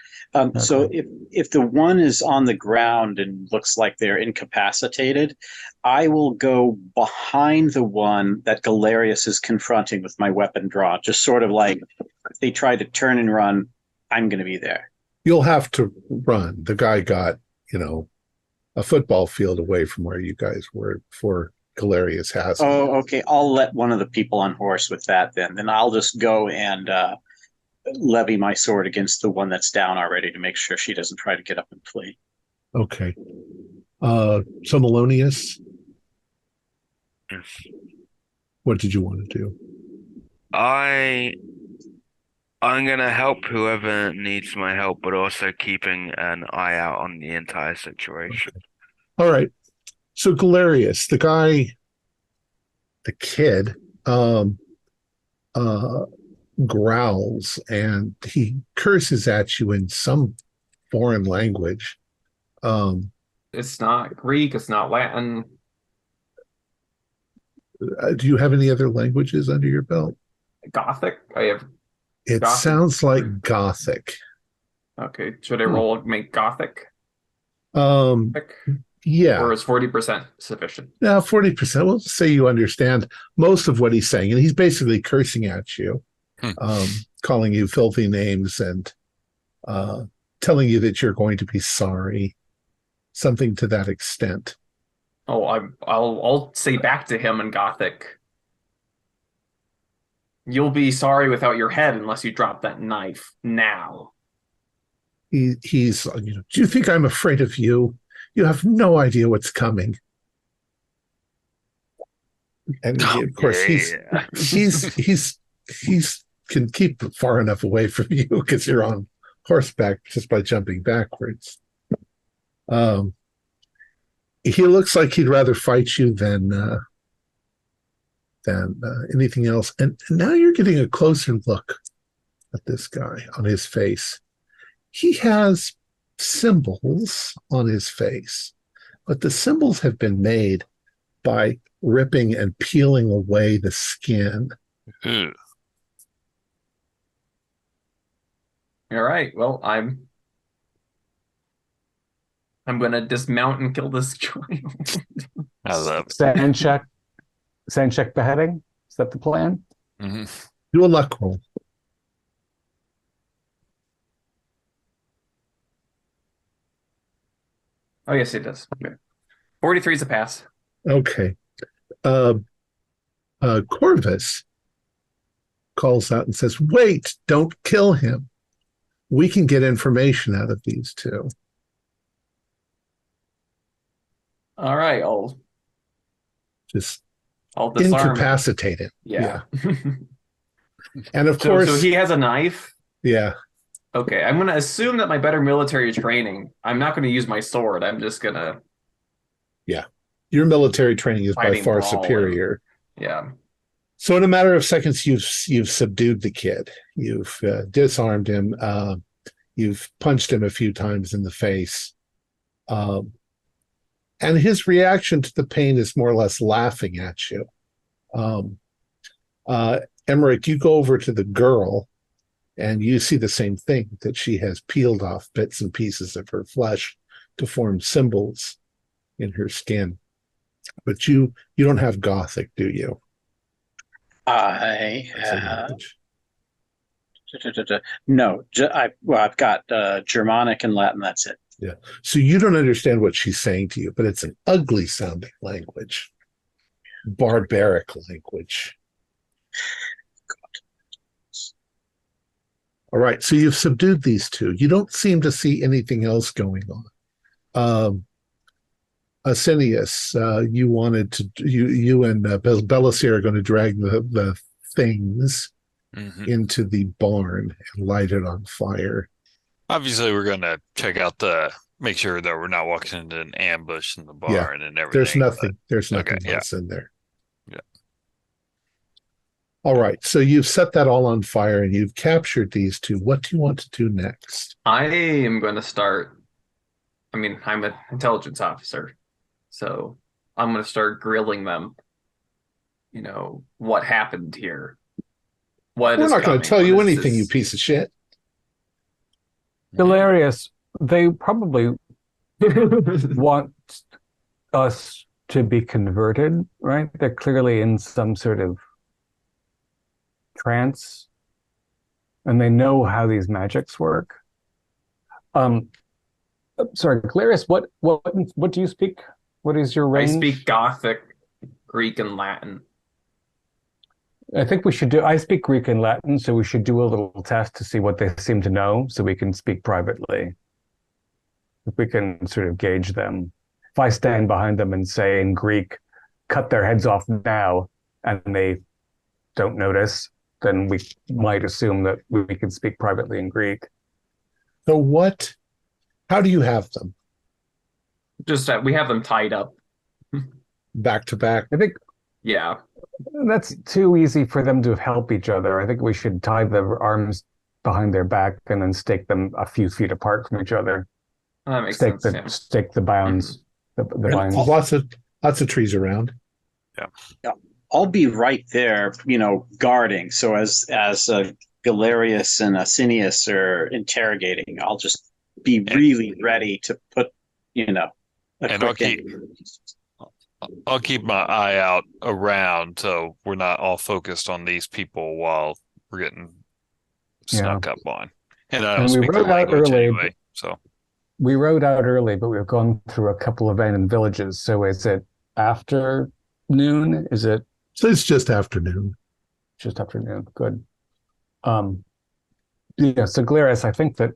So if the one is on the ground and looks like they're incapacitated, I will go behind the one that Galerius is confronting with my weapon drawn. Just sort of like if they try to turn and run, I'm going to be there. You'll have to run. The guy got, a football field away from where you guys were before Galerius has. Oh, okay. I'll let one of the people on horse with that then. Then I'll just go and levy my sword against the one that's down already to make sure she doesn't try to get up and flee. Okay. So Melonius, what did you want to do? I'm gonna help whoever needs my help, but also keeping an eye out on the entire situation. Okay. All right. So Galerius, the kid, growls and he curses at you in some foreign language. It's not Greek, it's not Latin. Do you have any other languages under your belt? Gothic? I have It Gothic. Sounds like Gothic. Okay, should I roll make Gothic? Yeah. Or is 40% sufficient? Now, 40%. We'll say you understand most of what he's saying, and he's basically cursing at you, calling you filthy names and telling you that you're going to be sorry, something to that extent. Oh, I'll say back to him in Gothic. You'll be sorry without your head unless you drop that knife now. He's, do you think I'm afraid of you? You have no idea what's coming. And of course, he's can keep far enough away from you because you're on horseback just by jumping backwards. He looks like he'd rather fight you than anything else. And now you're getting a closer look at this guy on his face. He has symbols on his face, but the symbols have been made by ripping and peeling away the skin. Ew. All right. Well, I'm gonna dismount and kill this child. I love it. Sand check beheading. Is that the plan? Mm-hmm. Do a luck roll. Oh, yes, it does. Okay. 43 is a pass. Okay. Corvus calls out and says, wait, don't kill him. We can get information out of these two. All right, I'll disarm incapacitate him. Yeah. And of course... So he has a knife? Yeah. Okay, I'm going to assume that my better military training, I'm not going to use my sword. I'm just going to... Yeah. Your military training is by far superior. Yeah. So in a matter of seconds, you've subdued the kid. You've disarmed him. You've punched him a few times in the face. And his reaction to the pain is more or less laughing at you. Emmerich, you go over to the girl and you see the same thing, that she has peeled off bits and pieces of her flesh to form symbols in her skin. But you don't have Gothic, do you? I have no. I've got Germanic and Latin. That's it. Yeah. So you don't understand what she's saying to you, but it's an ugly sounding language, barbaric language. All right. So you've subdued these two. You don't seem to see anything else going on. Asinius, you wanted to, you and Belisir are going to drag the things into the barn and light it on fire. Obviously, we're going to check out make sure that we're not walking into an ambush in the barn and everything. There's nothing else in there. Yeah. All right. So you've set that all on fire and you've captured these two. What do you want to do next? I am going to start. I mean, I'm an intelligence officer, so I'm going to start grilling them. You know, what happened here? We're not going to tell you anything, you piece of shit. Hilarious. They probably want us to be converted, right? They're clearly in some sort of trance, and they know how these magics work. Sorry, Galerius, what do you speak? What is your range? I speak Gothic, Greek, and Latin. I think I speak Greek and Latin, so we should do a little test to see what they seem to know so we can speak privately. If we can sort of gauge them. If I stand behind them and say in Greek, cut their heads off now, and they don't notice, then we might assume that we can speak privately in Greek. So how do you have them? Just we have them tied up. Back to back? I think. Yeah. That's too easy for them to help each other. I think we should tie their arms behind their back and then stake them a few feet apart from each other. That makes sense. Stake the bounds. The vines. Lots of trees around. Yeah. I'll be right there, guarding. So as Galerius and Asinius are interrogating, I'll just be really ready to put, I'll keep my eye out around so we're not all focused on these people while we're getting snuck up on. And I don't speak their language anyway, so. We rode out early, but we've gone through a couple of abandoned villages. So is it afternoon? So it's just afternoon. Just afternoon. Good. So Galerius, I think that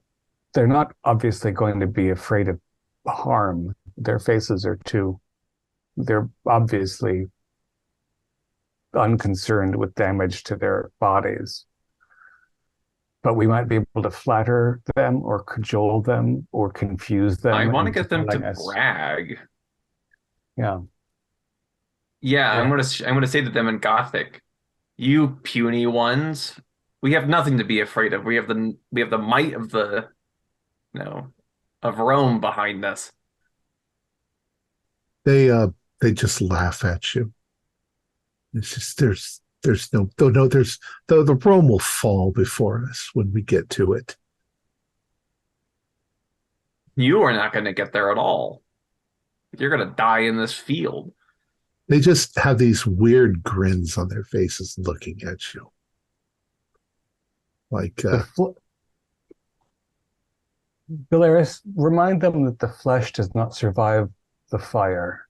they're not obviously going to be afraid of harm. Their faces are they're obviously unconcerned with damage to their bodies. But we might be able to flatter them or cajole them or confuse them. I want to get them to brag. Yeah. Yeah, I'm gonna say to them in Gothic, you puny ones, we have nothing to be afraid of. We have the might of of Rome behind us. They just laugh at you. It's just the Rome will fall before us when we get to it. You are not going to get there at all. You're going to die in this field. They just have these weird grins on their faces looking at you. Like Galerius, remind them that the flesh does not survive the fire.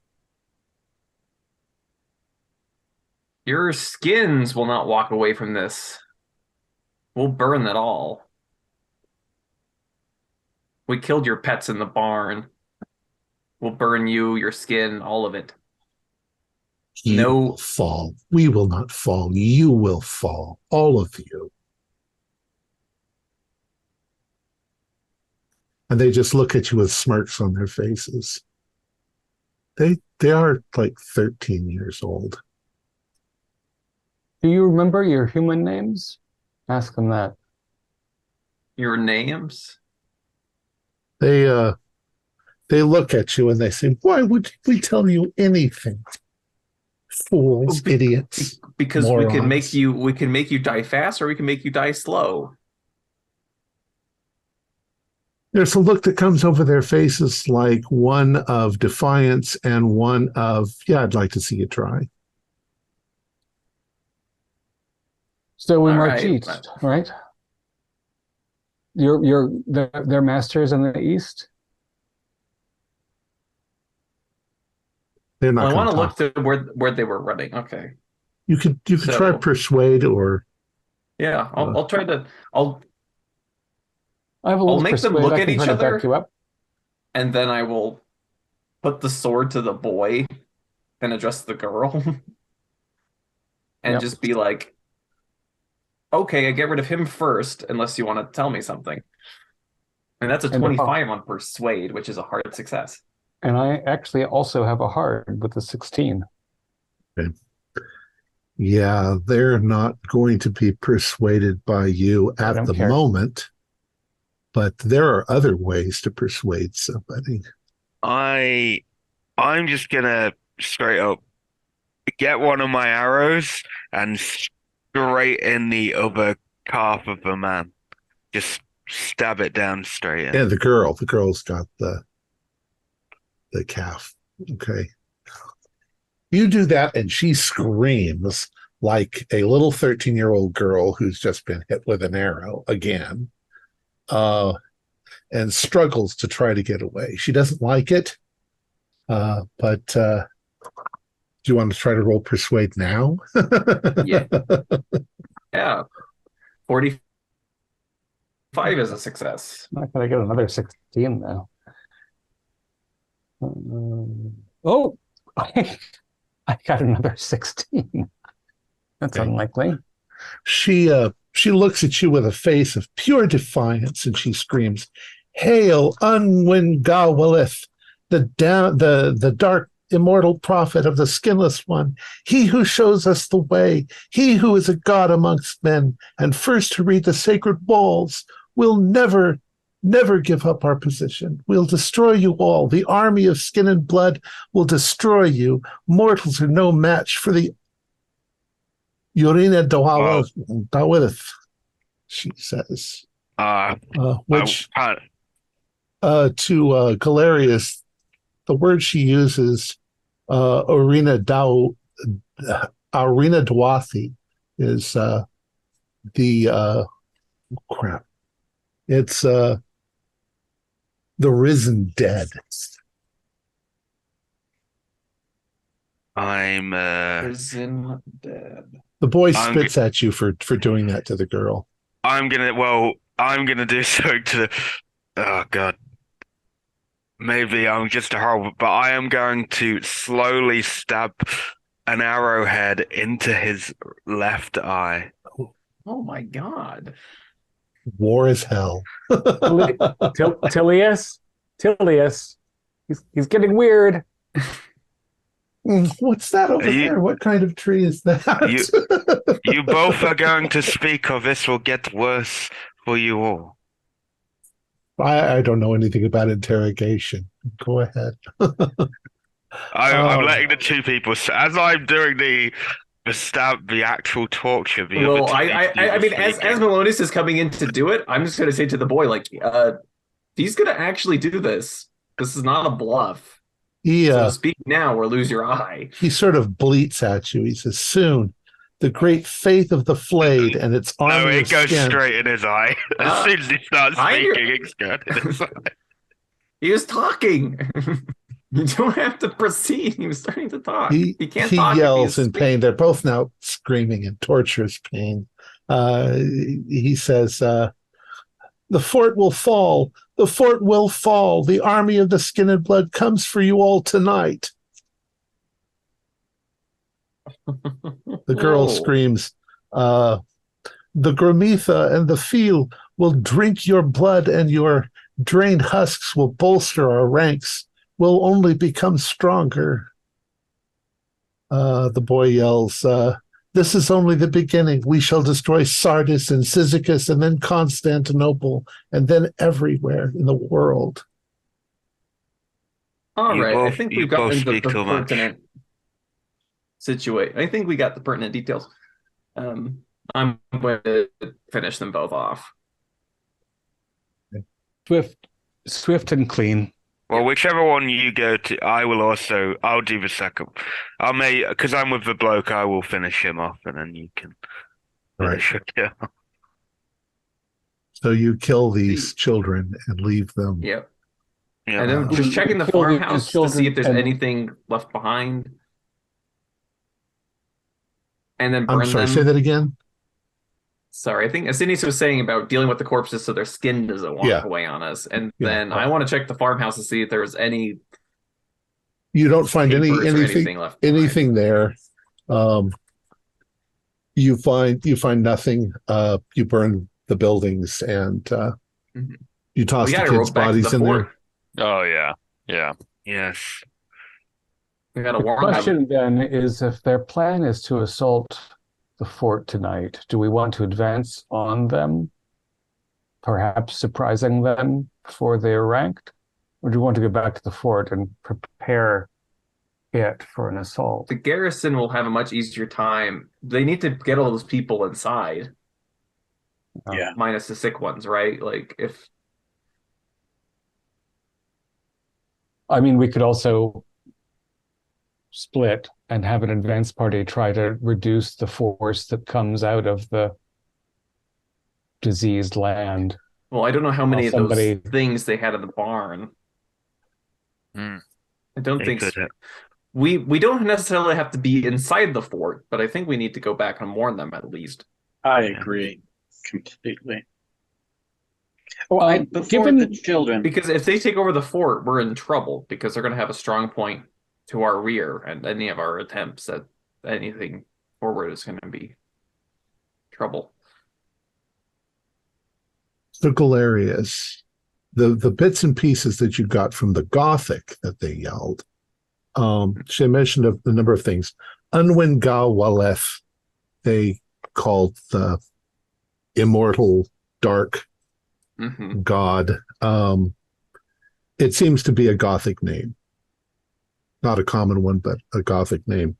Your skins will not walk away from this. We'll burn that all. We killed your pets in the barn. We'll burn you, your skin, all of it. You will fall. We will not fall. You will fall. All of you. And they just look at you with smirks on their faces. They are like 13 years old. Do you remember your human names? Ask them that. Your names? They look at you and they say, "Why would we tell you anything? Fools, idiots." Because morons. we can make you die fast, or we can make you die slow. There's a look that comes over their faces, like one of defiance and one of, yeah, I'd like to see you try. So we march east, right? Their masters in the east. They're not. Well, I want to look to where they were running. Okay. You could try persuade or. Yeah, I'll try to. I'll make them look at each other, back you up. And then I will put the sword to the boy and address the girl, and just be like, "Okay, I get rid of him first, unless you want to tell me something." And that's a 25 on persuade, which is a hard success. And I actually also have a hard with a 16. Okay. Yeah, they're not going to be persuaded by you at the moment, but there are other ways to persuade somebody. I'm just gonna straight up get one of my arrows and straight in the other calf of the man. Just stab it down straight in. Yeah, the girl's got the calf. Okay. You do that, and she screams like a little 13-year-old girl who's just been hit with an arrow again, and struggles to try to get away. She doesn't like it, but do you want to try to roll persuade now? Yeah. 45 is a success. I'm not going to get another 16 though. Oh, I got another 16. That's unlikely. She looks at you with a face of pure defiance, and she screams, "Hail, Unwin Gawalith, the dark immortal prophet of the skinless one, he who shows us the way, he who is a god amongst men, and first to read the sacred walls. We'll never give up our position. We'll destroy you all. The army of skin and blood will destroy you. Mortals are no match for the Urina Dawilith," she says. Which to Galerius, the word she uses, Urina Dwathi, is the crap. It's the risen dead. I'm risen dead. The boy spits at you for doing that to the girl. I'm gonna do something to the. Oh God. Maybe I'm just a horrible, but I am going to slowly stab an arrowhead into his left eye. Oh my God. War is hell. Tilius, he's getting weird. What's that over there? What kind of tree is that? You both are going to speak, or this will get worse for you all. I don't know anything about interrogation. Go ahead. I'm letting the two people, as I'm doing the actual torture. Well, I mean, as Melonius is coming in to do it, I'm just going to say to the boy, like, he's going to actually do this. This is not a bluff. So speak now or lose your eye. He sort of bleats at you. He says, "Soon, the great faith of the flayed and its army No, it goes skin." straight in his eye. As soon as he starts speaking, it's good in his eye. He was talking. You don't have to proceed. He was starting to talk. He can't talk. He yells in pain. They're both now screaming in torturous pain. He says, "The fort will fall. The fort will fall. The army of the skin and blood comes for you all tonight." The girl screams, "The Gramitha and the field will drink your blood, and your drained husks will bolster our ranks. We'll only become stronger." The boy yells, "This is only the beginning. We shall destroy Sardis and Cyzicus, and then Constantinople, and then everywhere in the world." All right, I think we've got the pertinent situation. I think we got the pertinent details. I'm going to finish them both off. Swift Swift and clean. Well, whichever one you go to, I'll do the second. Because I'm with the bloke, I will finish him off, and then you can finish your kill. So you kill these children and leave them. Yep. Yeah. And then just checking the Kill these farmhouse to children see if there's and- anything left behind. And then I'm burn sorry, them. say that again. Sorry, I think Asinius was saying about dealing with the corpses so their skin doesn't walk away on us. And then I want to check the farmhouse to see if there's any. You don't find papers or anything left behind. anything there. You find nothing. You burn the buildings and you toss We the gotta kids' roll back to bodies the in fort. there. Oh yeah. Yeah. Yes. We gotta The warn them. question then is, if their plan is to assault the fort tonight, do we want to advance on them, perhaps surprising them before they are ranked? Or do we want to go back to the fort and prepare it for an assault? The garrison will have a much easier time. They need to get all those people inside. Yeah. Minus the sick ones, right? Like, if I mean, we could also split and have an advance party try to reduce the force that comes out of the diseased land. well, I don't know how many of somebody- those things they had in the barn. Hmm. I don't They think could so. have- We don't necessarily have to be inside the fort, but I think we need to go back and warn them at least. I agree completely. Well, before given- the children, Because if they take over the fort, we're in trouble because they're going to have a strong point to our rear, and any of our attempts at anything forward is going to be trouble. Circle areas. The bits and pieces that you got from the Gothic that they yelled. She mentioned a number of things. Unwin Ga Waleth, they called the immortal dark Hmm. god. It seems to be a Gothic name. Not a common one, but a Gothic name.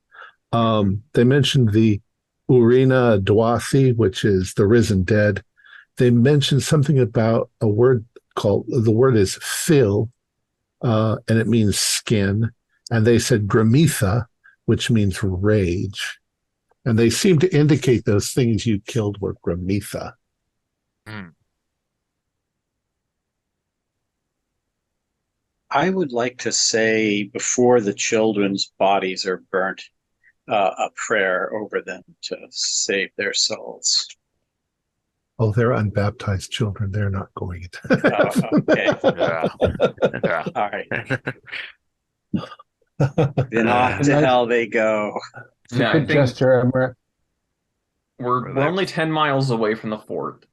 They mentioned the Urina Dwathi, which is the risen dead. They mentioned something about a word the word is phil, and it means skin. And they said Gramitha, which means rage. And they seem to indicate those things you killed were Gramitha. I would like to say, before the children's bodies are burnt, a prayer over them to save their souls. Oh, they're unbaptized children. They're not going to. Okay. Yeah. Yeah. All right. Then off to hell they go. Yeah, I Good think gesture, Emmerich. we're only 10 miles away from the fort.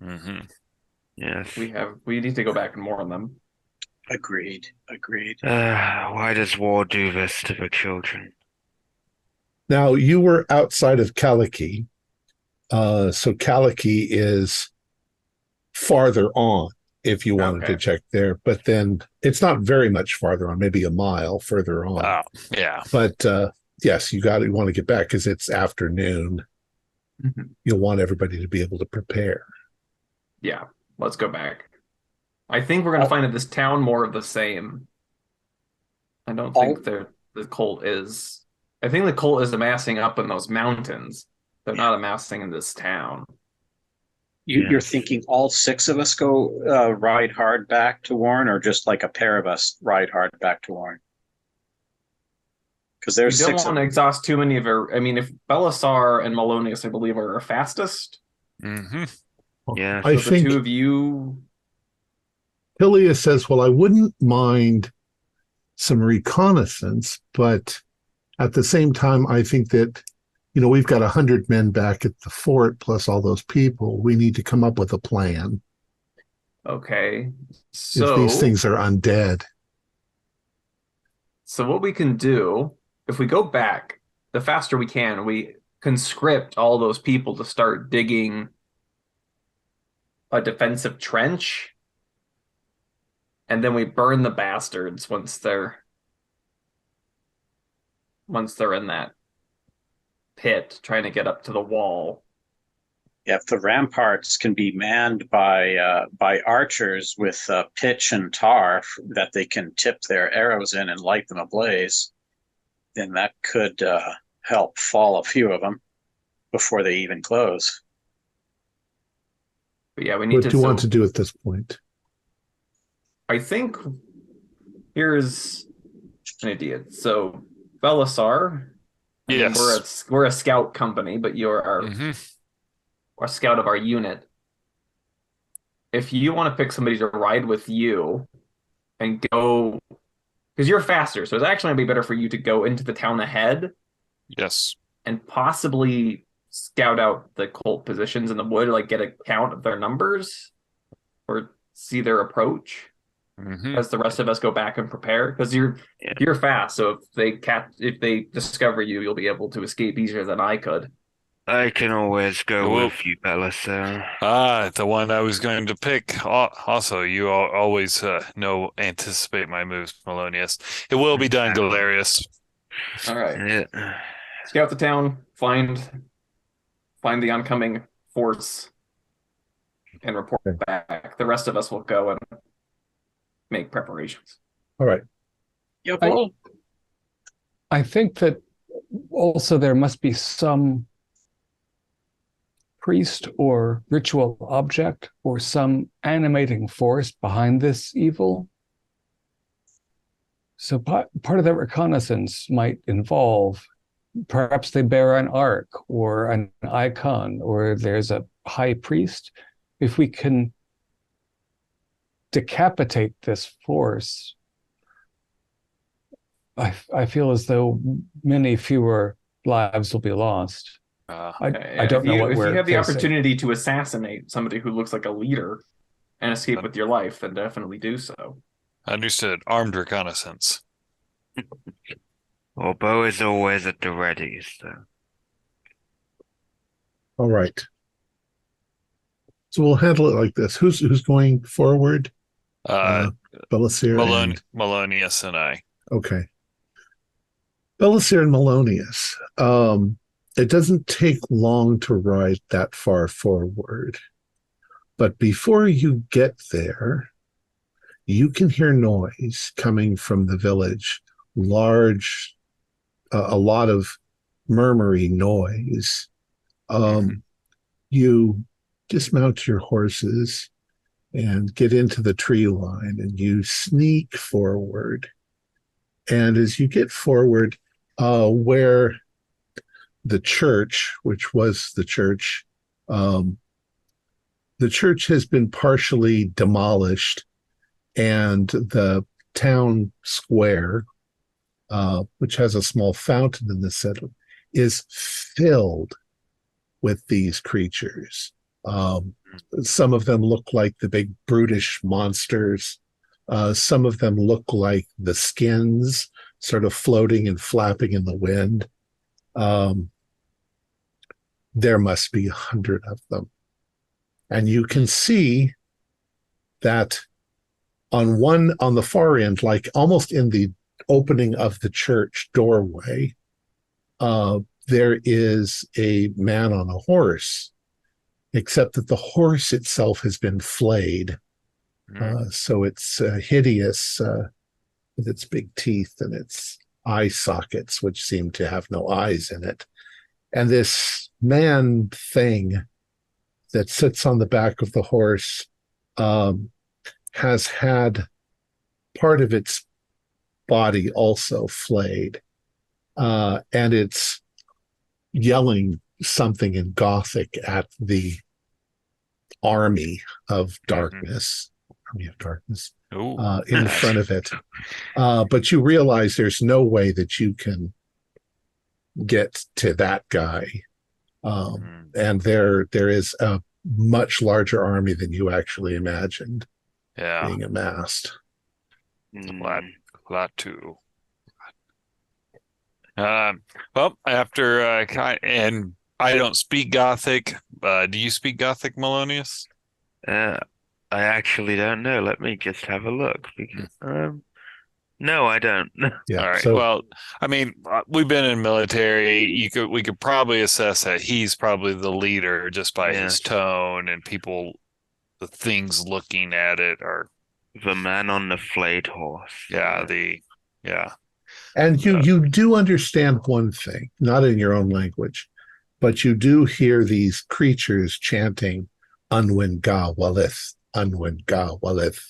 Mm-hmm. Yes. We need to go back and warn them. Agreed. Why does war do this to the children? Now, you were outside of Kaliki. So Kaliki is farther on if you wanted to check there. But then it's not very much farther on, maybe a mile further on. Oh, yeah. But yes, you want to get back because it's afternoon. Mm-hmm. You'll want everybody to be able to prepare. Yeah, let's go back. I think we're going to find in this town more of the same. I don't think the cult is. I think the cult is amassing up in those mountains. They're not amassing in this town. You're thinking all 6 of us go ride hard back to Warren, or just like a pair of us ride hard back to Warren? Because there's We don't 6 want to exhaust too many of our. I mean, if Belisar and Melonius, I believe, are our fastest. Mm-hmm. Yeah. I So think the 2 of you. Hilia says, well, I wouldn't mind some reconnaissance, but at the same time, I think that, we've got 100 men back at the fort, plus all those people. We need to come up with a plan. Okay. So If these things are undead. So what we can do, if we go back, the faster we can, we conscript all those people to start digging a defensive trench, and then we burn the bastards once they're in that pit trying to get up to the wall. If the ramparts can be manned by archers with pitch and tar that they can tip their arrows in and light them ablaze, then that could help fall a few of them before they even close. But yeah, we need What to. do you want to do at this point? I think here's an idea. So, Belisar, Yes. we're a scout company, but you're our scout of our unit. If you want to pick somebody to ride with you and go, because you're faster, so it's actually going to be better for you to go into the town ahead. Yes. And possibly scout out the cult positions in the wood, like get a count of their numbers or see their approach as the rest of us go back and prepare. Because you're fast, so if they discover you, you'll be able to escape easier than I could. I can always go with you, Belisar. The one I was going to pick. Also, you always anticipate my moves, Melonius. It will be done, Galerius. All right. Yeah. Scout the town, find the oncoming force, and report back. The rest of us will go and make preparations. All right. Yep. I think that also there must be some priest or ritual object or some animating force behind this evil. So part of that reconnaissance might involve perhaps they bear an ark or an icon, or there's a high priest. If we can decapitate this force, I feel as though many fewer lives will be lost. I don't know what we're If you have the facing. opportunity to assassinate somebody who looks like a leader and escape with your life, then definitely do so. Understood. Armed reconnaissance. Well, Bo is always at the ready, so. All right. So we'll handle it like this. Who's going forward? Belisar and Melonius and I. Okay. Belisar and Melonius. It doesn't take long to ride that far forward. But before you get there, you can hear noise coming from the village. A lot of murmury noise. You dismount your horses and get into the tree line, and you sneak forward. And as you get forward, where the church, which was the church has been partially demolished, and the town square, which has a small fountain in the center, is filled with these creatures. Some of them look like the big brutish monsters. Some of them look like the skins sort of floating and flapping in the wind. There must be 100 of them. And you can see that on the far end, like almost in the opening of the church doorway, there is a man on a horse, except that the horse itself has been flayed. So it's hideous with its big teeth and its eye sockets, which seem to have no eyes in it. And this man thing that sits on the back of the horse has had part of its body also flayed. And it's yelling something in Gothic at the army of darkness. Army of darkness in front of it. But you realize there's no way that you can get to that guy. And there is a much larger army than you actually imagined being amassed. Glad to. Well, after and I don't speak Gothic. Do you speak Gothic, Melonius? I actually don't know. Let me just have a look. No, I don't. Yeah. All right. So Well, I mean, we've been in military. We could probably assess that he's probably the leader just by his Yes. tone and people, the things looking at it are, The man on the flayed horse. yeah. and you do understand one thing, not in your own language, but you do hear these creatures chanting Unwin Ga Walith, Unwin Ga Walith.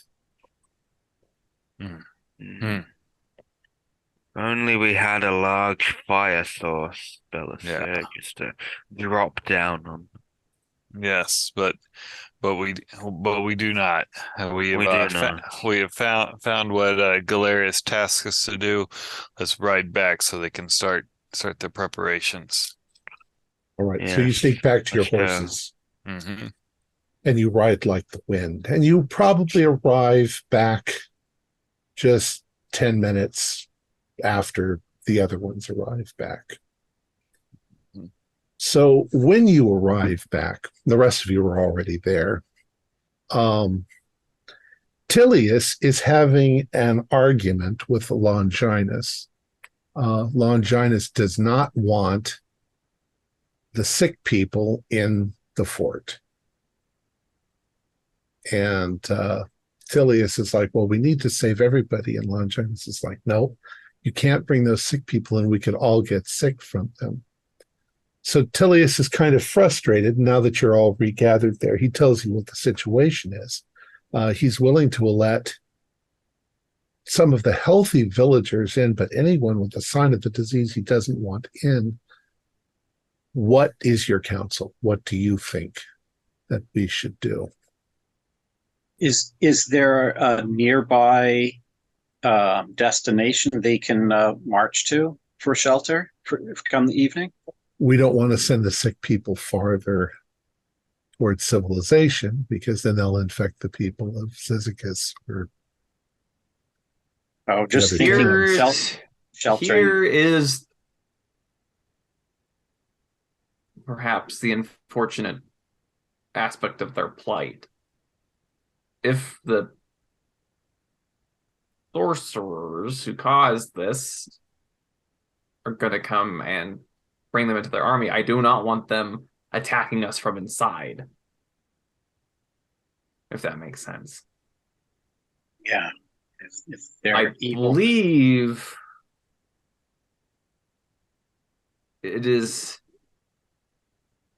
Hmm. Only we had a large fire source, Bella Yeah. said, just to drop down on. Yes, but we do not. We have We do not. we have found what Galerius tasks us to do. Let's ride back so they can start their preparations. All right. So you Yes, sneak back to your let's go. horses Hmm. and you ride like the wind. And you probably arrive back just 10 minutes after the other ones arrive back. So when you arrive back, the rest of you are already there. Tilius is having an argument with Longinus. Longinus does not want the sick people in the fort. And Tilius is like, well, we need to save everybody. And Longinus is like, no, you can't bring those sick people in. We could all get sick from them. So Tilius is kind of frustrated now that you're all regathered there. He tells you what the situation is. He's willing to let some of the healthy villagers in, but anyone with a sign of the disease he doesn't want in. What is your counsel? What do you think that we should do? Is there a nearby destination they can march to for shelter come the evening? We don't want to send the sick people farther towards civilization because then they'll infect the people of Cyzicus. Just thinking of sheltering. Here is perhaps the unfortunate aspect of their plight. If the sorcerers who caused this are going to come and bring them into their army, I do not want them attacking us from inside. If that makes sense. Yeah. If they're I evil. believe it is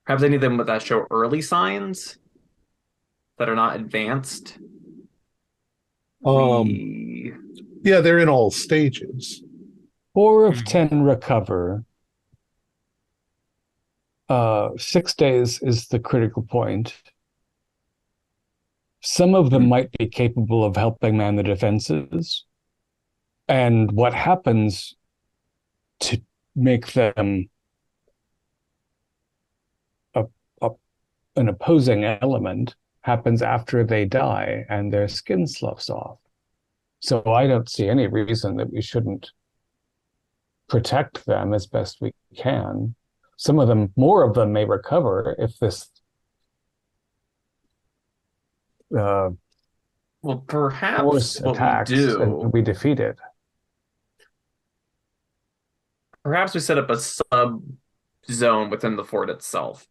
perhaps any of them that show early signs that are not advanced. Yeah, they're in all stages. 4 of 10 recover. 6 days is the critical point. Some of them might be capable of helping man the defenses. And what happens to make them an opposing element happens after they die and their skin sloughs off. So I don't see any reason that we shouldn't protect them as best we can. Some of them, more of them may recover if this well, perhaps force what attacks we do, and we defeat it. Perhaps we set up a sub-zone within the fort itself.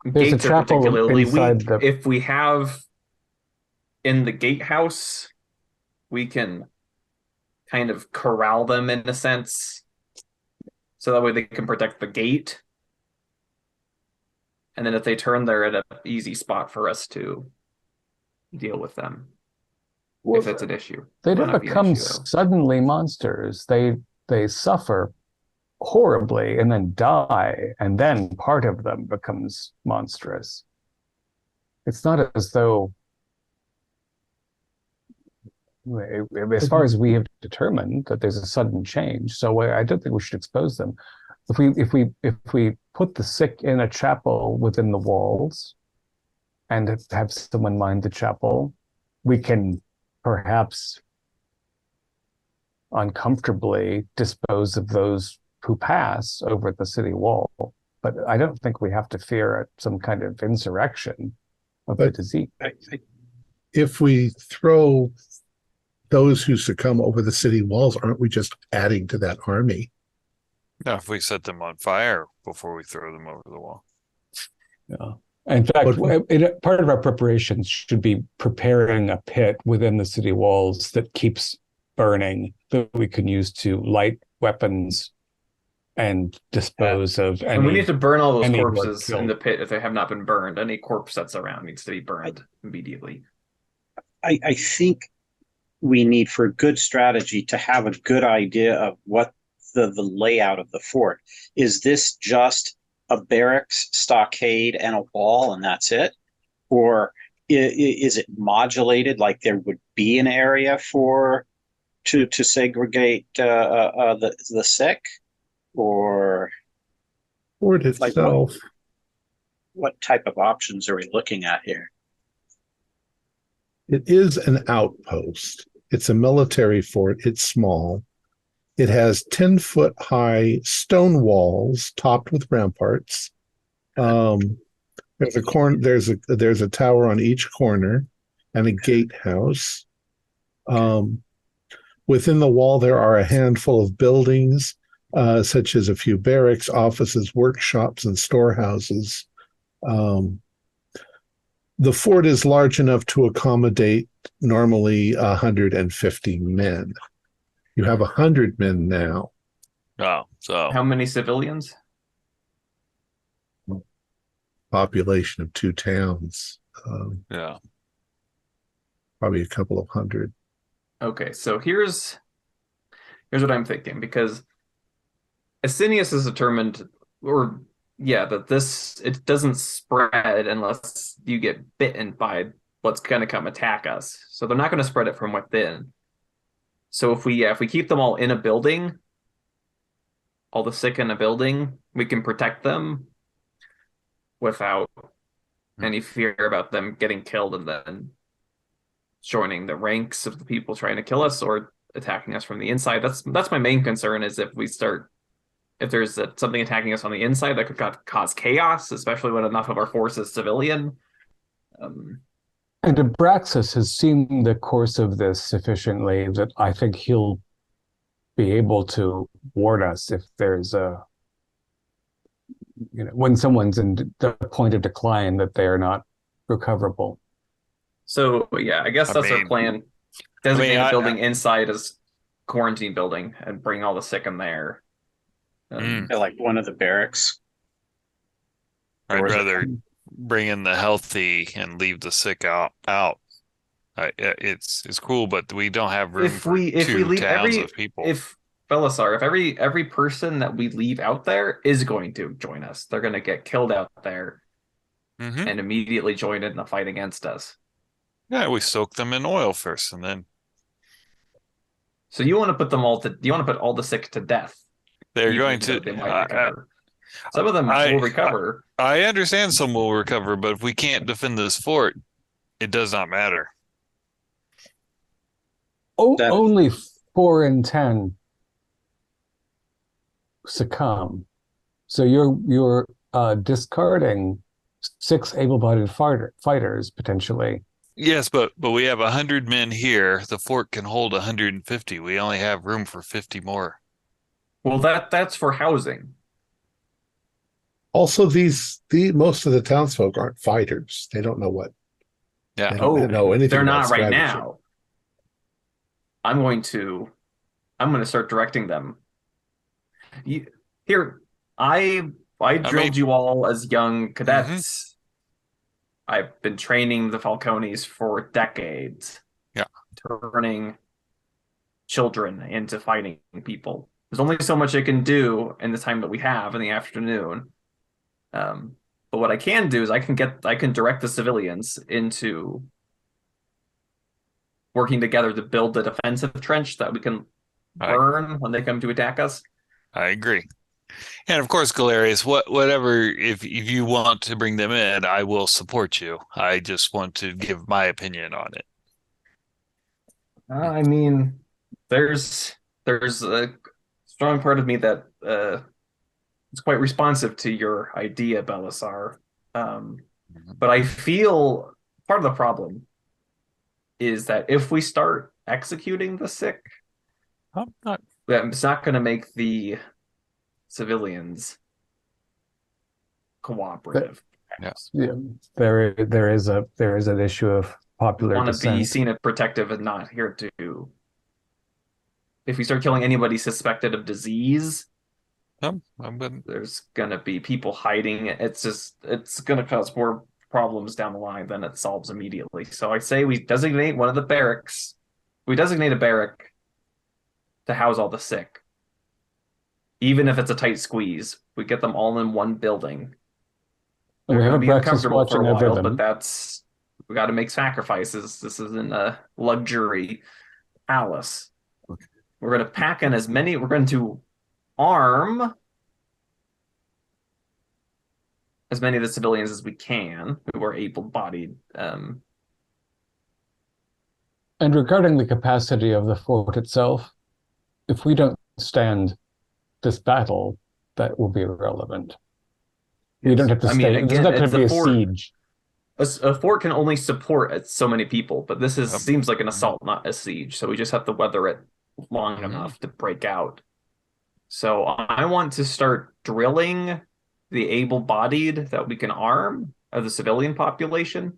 There's Gates a are chapel particularly inside weak. If we have in the gatehouse, we can kind of corral them in a sense. So that way they can protect the gate. And then if they turn, they're at an easy spot for us to deal with them. Well, if it's an issue. They Might don't not be an become issue, though. suddenly monsters. They suffer horribly and then die, and then part of them becomes monstrous. It's not as though, as far as we have determined, that there's a sudden change. So I don't think we should expose them. If we put the sick in a chapel within the walls and have someone mind the chapel, we can perhaps uncomfortably dispose of those who pass over the city wall. But I don't think we have to fear some kind of insurrection of the disease. If we throw those who succumb over the city walls, aren't we just adding to that army? Now, if we set them on fire before we throw them over the wall. Yeah. In fact, part of our preparations should be preparing a pit within the city walls that keeps burning, that we can use to light weapons and dispose of any. And we need to burn all those corpses in the pit if they have not been burned. Any corpse that's around needs to be burned immediately. I think we need, for good strategy, to have a good idea of what the layout of the fort. Is this just a barracks, stockade, and a wall, and that's it? Or is it modulated, like there would be an area to segregate the sick? Or fort itself. Like what type of options are we looking at here? It is an outpost. It's a military fort. It's small. It has 10-foot high stone walls topped with ramparts. There's a tower on each corner and a gatehouse. Within the wall, there are a handful of buildings, such as a few barracks, offices, workshops, and storehouses. The fort is large enough to accommodate normally 150 men. You have 100 men now. Oh, so how many civilians? Population of 2 towns. Yeah, probably a couple of hundred. Okay, so here's what I'm thinking, because Asinius is determined, that it doesn't spread unless you get bitten by what's going to come attack us. So they're not going to spread it from within. So if we keep them all in a building, all the sick in a building, we can protect them without any fear about them getting killed and then joining the ranks of the people trying to kill us or attacking us from the inside. That's my main concern, is if there's something attacking us on the inside that could cause chaos, especially when enough of our force is civilian. And Abraxas has seen the course of this sufficiently that I think he'll be able to warn us if there's when someone's in the point of decline, that they are not recoverable. So, yeah, I guess that's our plan. Designate a building inside as quarantine building and bring all the sick in there. Like one of the barracks. I'd rather bring in the healthy and leave the sick out. It's cool, but we don't have room for two towns of people. If Belisar, if every person that we leave out there is going to join us, they're going to get killed out there and immediately join in the fight against us. Yeah, we soak them in oil first, and then. So you want to put you want to put all the sick to death? They're going to. They might recover. Some of them will recover. I understand some will recover, but if we can't defend this fort, it does not matter. Only 4 in 10 succumb. So you're discarding 6 able-bodied fighters potentially. Yes, but we have 100 men here. The fort can hold 150. We only have room for 50 more. Well, that's for housing. Also, most of the townsfolk aren't fighters. They don't know what. Yeah. They don't know anything. They're not strategy. Right now. I'm going to start directing them. I drilled you all as young cadets. I've been training the Falcones for decades. Yeah. Turning children into fighting people. There's only so much I can do in the time that we have in the afternoon. But what I can do is I can direct the civilians into working together to build the defensive trench that we can burn when they come to attack us. I agree. And of course, Galerius, whatever, if you want to bring them in, I will support you. I just want to give my opinion on it. I mean, there's a strong part of me that is quite responsive to your idea, Belisar. But I feel part of the problem is that if we start executing the sick. I'm not. It's not going to make the civilians cooperative. Yes. Yeah, there is an issue of popular Want to be dissent. seen as protective and not here to. If we start killing anybody suspected of disease, I'm good. there's gonna be people hiding. It's gonna cause more problems down the line than it solves immediately. So I say we designate one of the barracks. We designate a barrack to house all the sick. Even if it's a tight squeeze, we get them all in one building. And we They're have a gonna be breakfast uncomfortable for a watching over while, them. but we got to make sacrifices. This isn't a luxury palace. Okay. We're going to pack in as many. We're going to arm as many of the civilians as we can who are able-bodied. And regarding the capacity of the fort itself, if we don't stand this battle, that will be irrelevant. We don't have to stay. Again, it's not going it's to be a a fort. siege. A fort can only support so many people, but this seems like an assault, not a siege. So we just have to weather it long enough to break out. So I want to start drilling the able-bodied that we can arm of the civilian population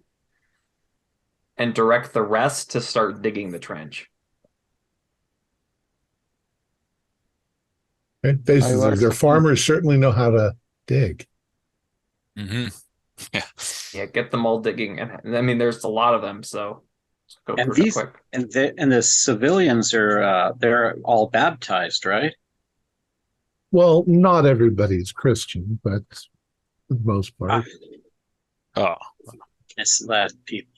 and direct the rest to start digging the trench. Okay. Basically, their farmers certainly know how to dig. Mm-hmm. Yeah. Yeah, get them all digging, and I mean, there's a lot of them, so go And pretty these quick. and the civilians are they're all baptized, right? Well, not everybody's Christian, but for the most part. Oh, It's that people.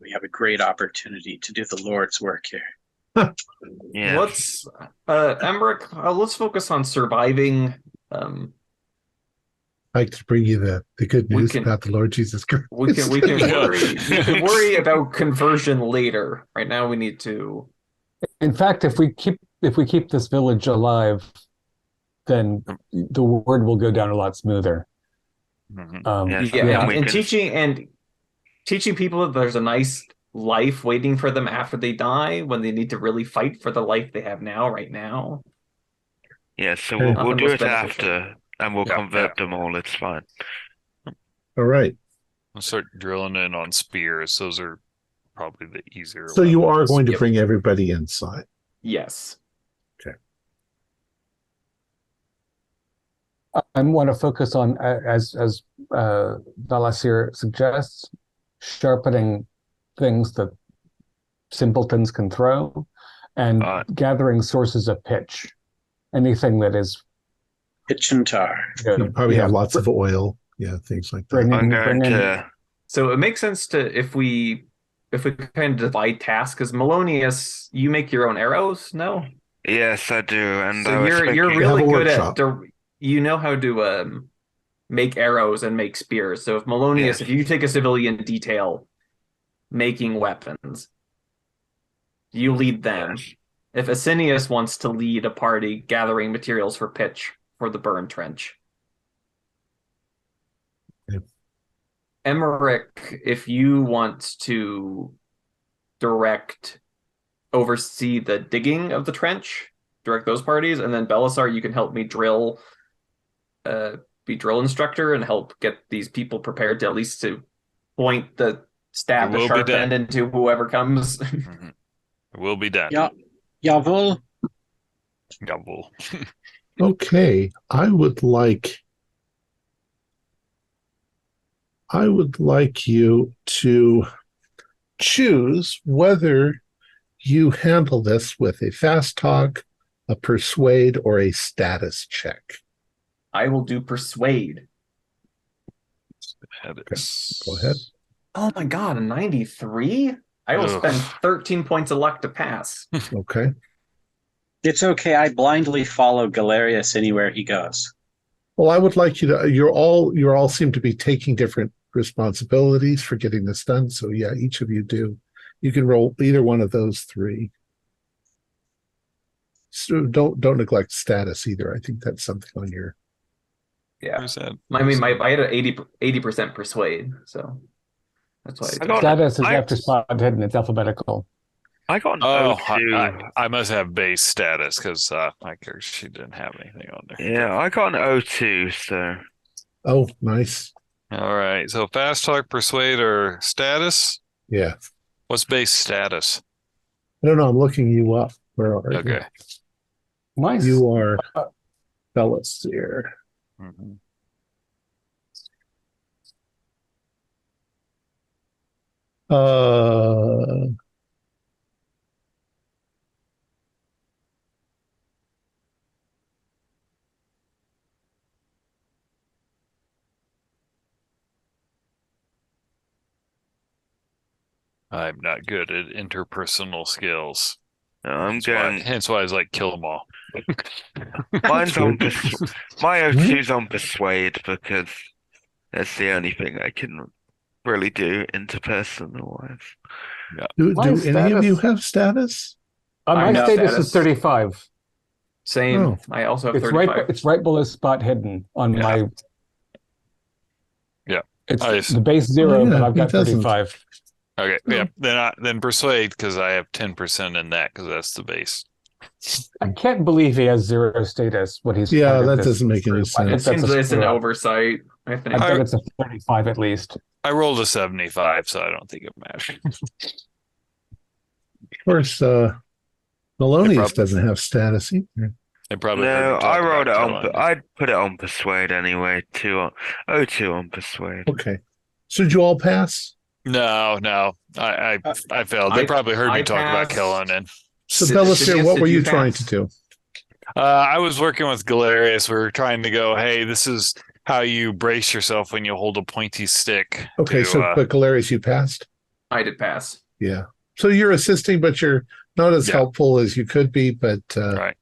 We have a great opportunity to do the Lord's work here. Yeah. Let's Emmerich, let's focus on surviving. I like to bring you the good news about the Lord Jesus Christ. We can worry about conversion later. Right now, we need to. In fact, if we keep this village alive, then the word will go down a lot smoother. Yes, And teaching people that there's a nice life waiting for them after they die when they need to really fight for the life they have now, right now. Yeah, so Okay. we'll do was it beneficial. after, and we'll convert them all. It's fine. All right. I'll start drilling in on spears. Those are probably the easier. So you are weapons. going to bring everybody inside. Yes. I want to focus on, as Balasir suggests, sharpening things that simpletons can throw, and gathering sources of pitch. Anything that is pitch and tar. You probably have lots of oil, things like that. So it makes sense to if we kind of divide tasks, because Melonius, you make your own arrows, no? Yes, I do, and so you're really good at you know how to make arrows and make spears. So if Melonius, if you take a civilian detail making weapons, you lead them. Yes. If Asinius wants to lead a party gathering materials for pitch for the burn trench. Yep. Emmerich, if you want to oversee the digging of the trench, direct those parties, and then Belisar, you can help me be drill instructor and help get these people prepared to at least to point the stab the sharp end into whoever comes. Mm-hmm. It will be done. Yeah. Jawohl. Jawohl. Okay, I would like you to choose whether you handle this with a fast talk, a persuade, or a status check. I will do persuade. Okay. Go ahead. Oh my god, a 93? I will spend 13 points of luck to pass. Okay. It's okay. I blindly follow Galerius anywhere he goes. Well, I would like you to. You all seem to be taking different responsibilities for getting this done. So yeah, each of you do. You can roll either one of those three. So don't neglect status either. I think that's something on your. Yeah. I mean, I had an 80% persuade, so that's why. Status is after spot hidden. It's alphabetical. I got an Oh, O2. I must have base status because my character she didn't have anything on there. Yeah, I got an O2, so Oh, nice. All right. So fast talk, persuade, or status? Yeah. What's base status? I don't know. I'm looking you up. Where are you? Okay. You are Fellas here. Mm-hmm. I'm not good at interpersonal skills. no, I'm going. Hence why I was like, kill them all. Mine's on weird. my O2's on persuade because that's the only thing I can really do interpersonal wise. Do My any of you status- have status? My no status status. is 35. Same. Oh. I also have It's 35. it's right below spot hidden on Yeah. my. Yeah. It's the base 0, yeah, but I've he got doesn't. 35. Okay. Yeah. Then persuade because I have 10% in that because that's the base. I can't believe he has 0 status when he's Yeah, part of that this doesn't make any group. I sense. think It that's seems a it's an screw-up. oversight. I think. I bet it's a 35 at least. I rolled a 75, so I don't think it matters. Of course, Melonius doesn't have status either. They probably heard No, me talk I rolled it about on. killing. I'd put it on persuade anyway. O2 on persuade. Okay. So did you all pass? No. I failed. They probably heard me I talk about passed. killing, and So Did- Belisir, did what did were you pass? trying to do? I was working with Galerius. We were trying to go, hey, this is how you brace yourself when you hold a pointy stick. Okay, but Galerius, you passed? I did pass. Yeah. So you're assisting, but you're not as helpful as you could be. But right.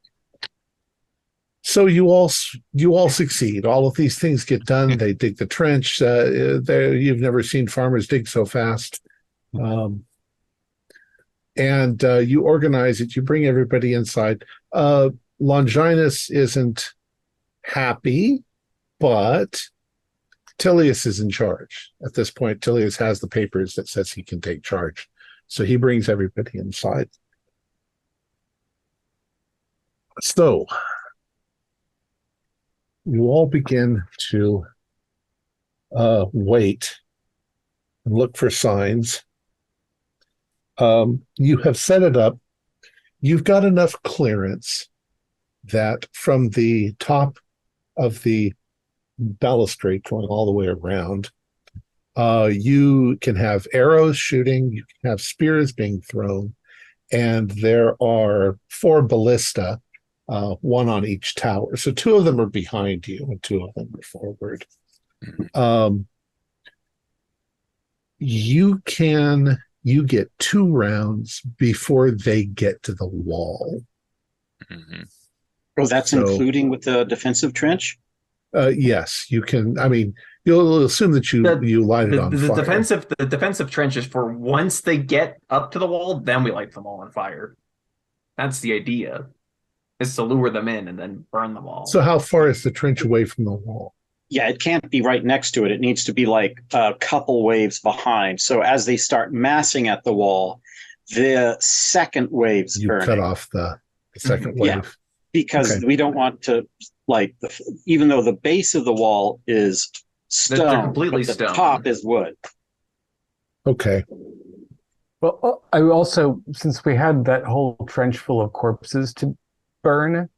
So you all succeed. All of these things get done. They dig the trench. You've never seen farmers dig so fast. And you organize it. You bring everybody inside. Longinus isn't happy, but Tilius is in charge. At this point, Tilius has the papers that says he can take charge. So he brings everybody inside. So you all begin to wait and look for signs. You have set it up. You've got enough clearance that from the top of the balustrade going all the way around, you can have arrows shooting, you can have spears being thrown, and there are 4 ballista, one on each tower. So 2 of them are behind you and 2 of them are forward. You get 2 rounds before they get to the wall. Mm-hmm. Oh, that's including with the defensive trench? Yes, you can. I mean, you'll assume that you light it on fire. The defensive trench is for once they get up to the wall, then we light them all on fire. That's the idea, is to lure them in and then burn them all. So how far is the trench away from the wall? Yeah, it can't be right next to it. It needs to be like a couple waves behind. So as they start massing at the wall, the second wave's You burning. cut off the second wave. Yeah, because we don't want to, like, even though the base of the wall is stone, They're completely but the stone. top is wood. Okay. Well, I also, since we had that whole trench full of corpses to burn,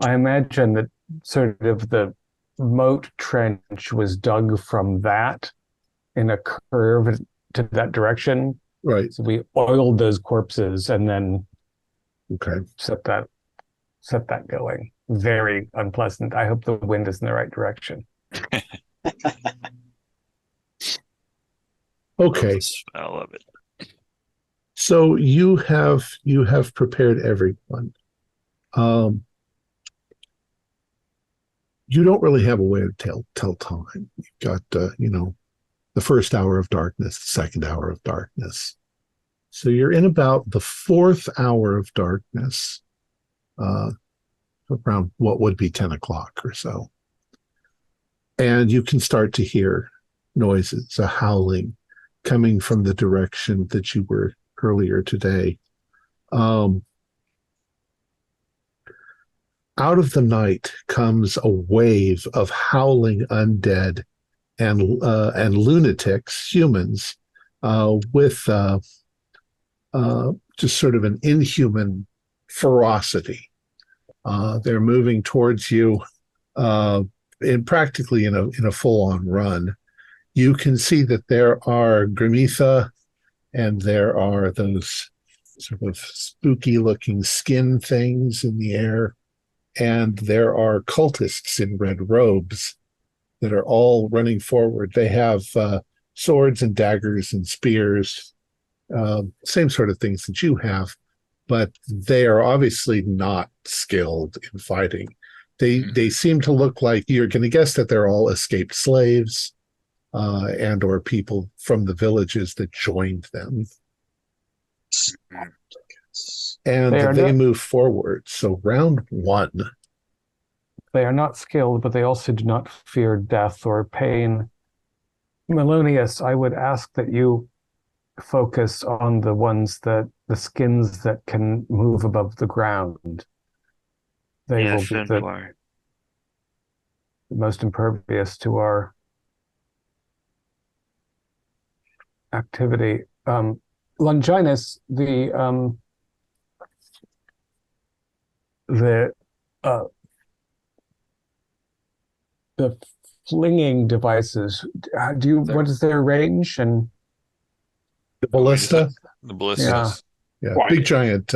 I imagine that sort of the moat trench was dug from that in a curve to that direction. Right. So we oiled those corpses and then set that going. Very unpleasant. I hope the wind is in the right direction. Okay. I love it. So you have prepared everyone. You don't really have a way to tell time. You've got the first hour of darkness, the second hour of darkness. So you're in about the 4th hour of darkness, around what would be 10 o'clock or so. And you can start to hear noises, a howling coming from the direction that you were earlier today. Out of the night comes a wave of howling undead and lunatics, humans, with just sort of an inhuman ferocity. They're moving towards you practically in a full-on run. You can see that there are Grimitha, and there are those sort of spooky-looking skin things in the air, and there are cultists in red robes that are all running forward. They have swords and daggers and spears, same sort of things that you have, but they are obviously not skilled in fighting. They seem to look like, you're going to guess that they're all escaped slaves and or people from the villages that joined them. And they move forward. So round one. They are not skilled, but they also do not fear death or pain. Melonius, I would ask that you focus on the skins that can move above the ground. They will be the most impervious to our activity. Longinus, the flinging devices, what is their range? And the ballista? The ballistas. Yeah. Big giant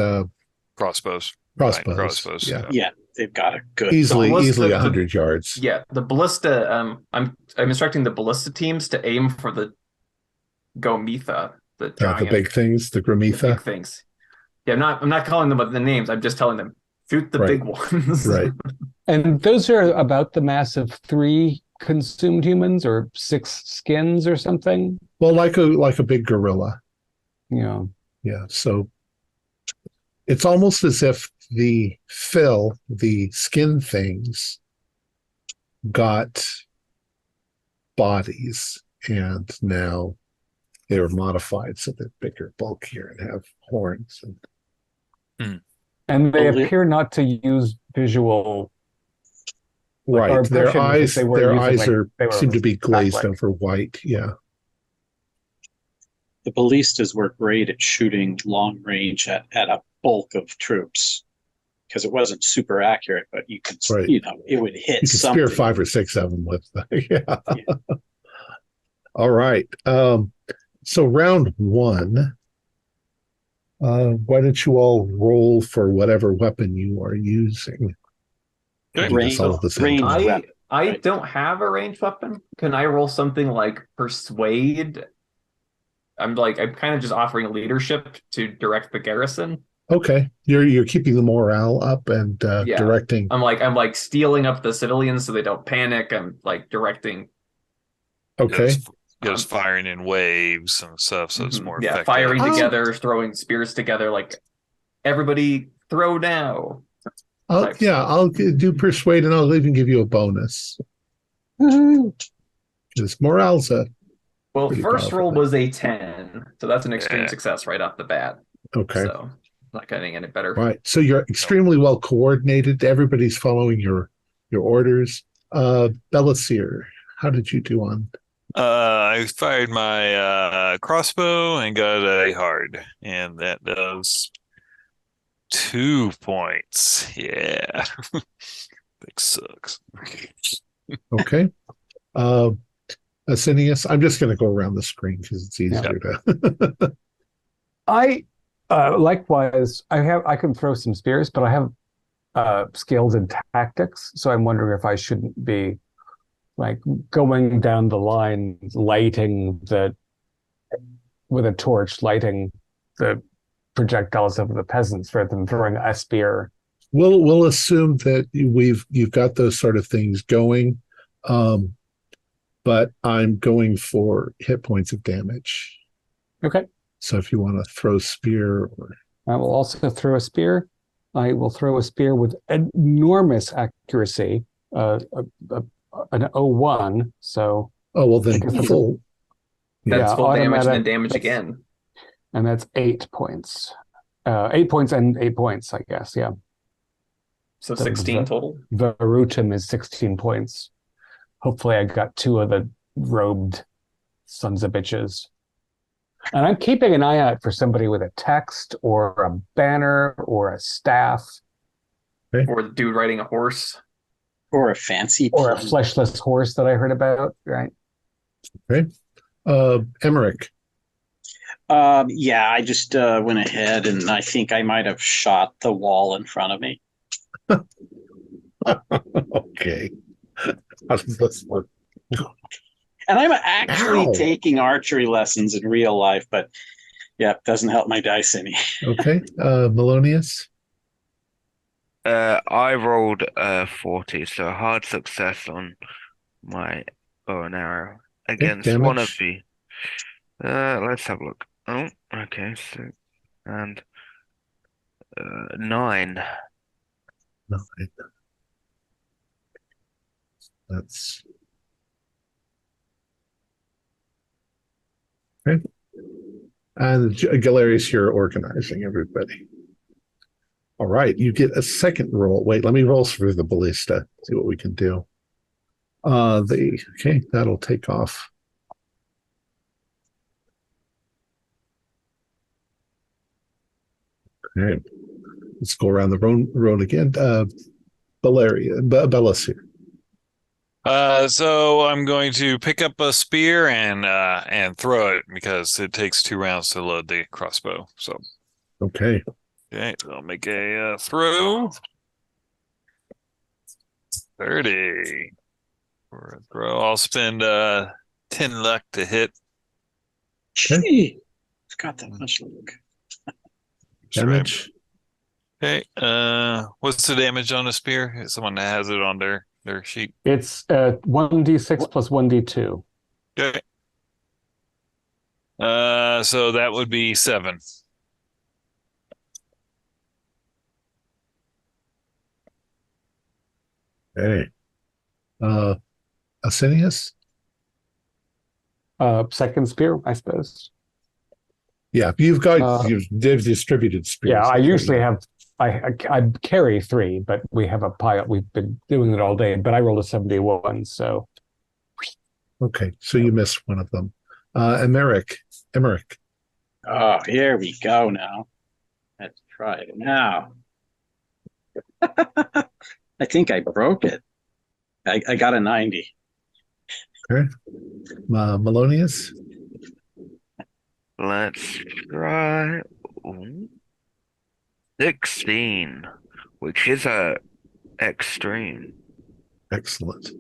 crossbows. Crossbows. Yeah, they've got a good easily 100 yards. Yeah, the ballista. I'm instructing the ballista teams to aim for the Gomitha, the giant, the big things, the Grimitha. The big things. Yeah, I'm not calling them by the names. I'm just telling them shoot the big ones. Right. And those are about the mass of 3 consumed humans or 6 skins or something. Well, like a big gorilla. Yeah. Yeah. So it's almost as if the skin things, got bodies, and now they were modified so they're bigger, bulkier, and have horns. And they appear not to use visual. Right. Their eyes seem to be glazed over white. Yeah. The ballistas were great at shooting long range at a bulk of troops, because it wasn't super accurate, but you could, it would hit. You could spear 5 or 6 of them with. Yeah. All right. So round one. Why don't you all roll for whatever weapon you are using? Range weapon. I don't have a ranged weapon. Can I roll something like persuade? I'm kind of just offering leadership to direct the garrison. Okay, you're keeping the morale up and directing. I'm like stealing up the civilians so they don't panic. I'm like directing. Okay. Just firing in waves and stuff, so it's more effective. Firing together, throwing spears together, like everybody throw now. I'll do persuade, and I'll even give you a bonus. Because morale's first roll was a 10, so that's an extreme success right off the bat. Okay. So not getting any better. Right. So you're extremely well coordinated. Everybody's following your orders. Belisir, how did you do on? I fired my crossbow and got a hard, and that does 2 points. Yeah. That sucks. Okay. Asinius, I'm just going to go around the screen because it's easier to. I likewise, I can throw some spears, but I have skills in tactics, so I'm wondering if I shouldn't be like going down the line, with a torch, lighting the projectiles of the peasants rather than throwing a spear. We'll assume that you've got those sort of things going, but I'm going for hit points of damage. Okay. So if you want to throw spear, I will also throw a spear. I will throw a spear with enormous accuracy, an 01. So then full. That's full damage and then damage again. And that's 8 points. 8 points and 8 points, I guess. Yeah. So 16 total. Verutum is 16 points. Hopefully, I got 2 of the robed sons of bitches. And I'm keeping an eye out for somebody with a text or a banner or a staff. Okay. Or the dude riding a horse. Or a fancy or a fleshless horse that I heard about, right? Okay. Emmerich. Yeah, I just went ahead and I think I might have shot the wall in front of me. Okay. How does this work? And I'm actually taking archery lessons in real life, but yeah, doesn't help my dice any. Okay. Melonius. I rolled 40, so a hard success on my bow and arrow against one of the. Let's have a look. Oh, okay. So, and 9. 9. That's okay. And Galerius, you're organizing everybody. All right, you get a second roll. Wait, let me roll through the ballista, see what we can do. Okay, that'll take off. Okay, let's go around the road again. Bellis here. So I'm going to pick up a spear and throw it because it takes 2 rounds to load the crossbow. So okay, I'll make a throw. 30 for a throw. I'll spend 10 luck to hit. Gee, it's got that much luck. Damage. Okay. What's the damage on a spear? Someone that has it on their sheet. It's 1d6 plus 1d2. Okay. So that would be 7. Okay. Asinius? Second spear, I suppose. Yeah, they've distributed spears. Yeah, I usually have. I carry 3, but we have a pile. We've been doing it all day, but I rolled a 71, so. Okay, so you missed one of them. Emmerich. Oh, here we go now. Let's try it now. I think I broke it. I got a 90. Okay. Melonius? Let's try 16, which is a extreme. Excellent.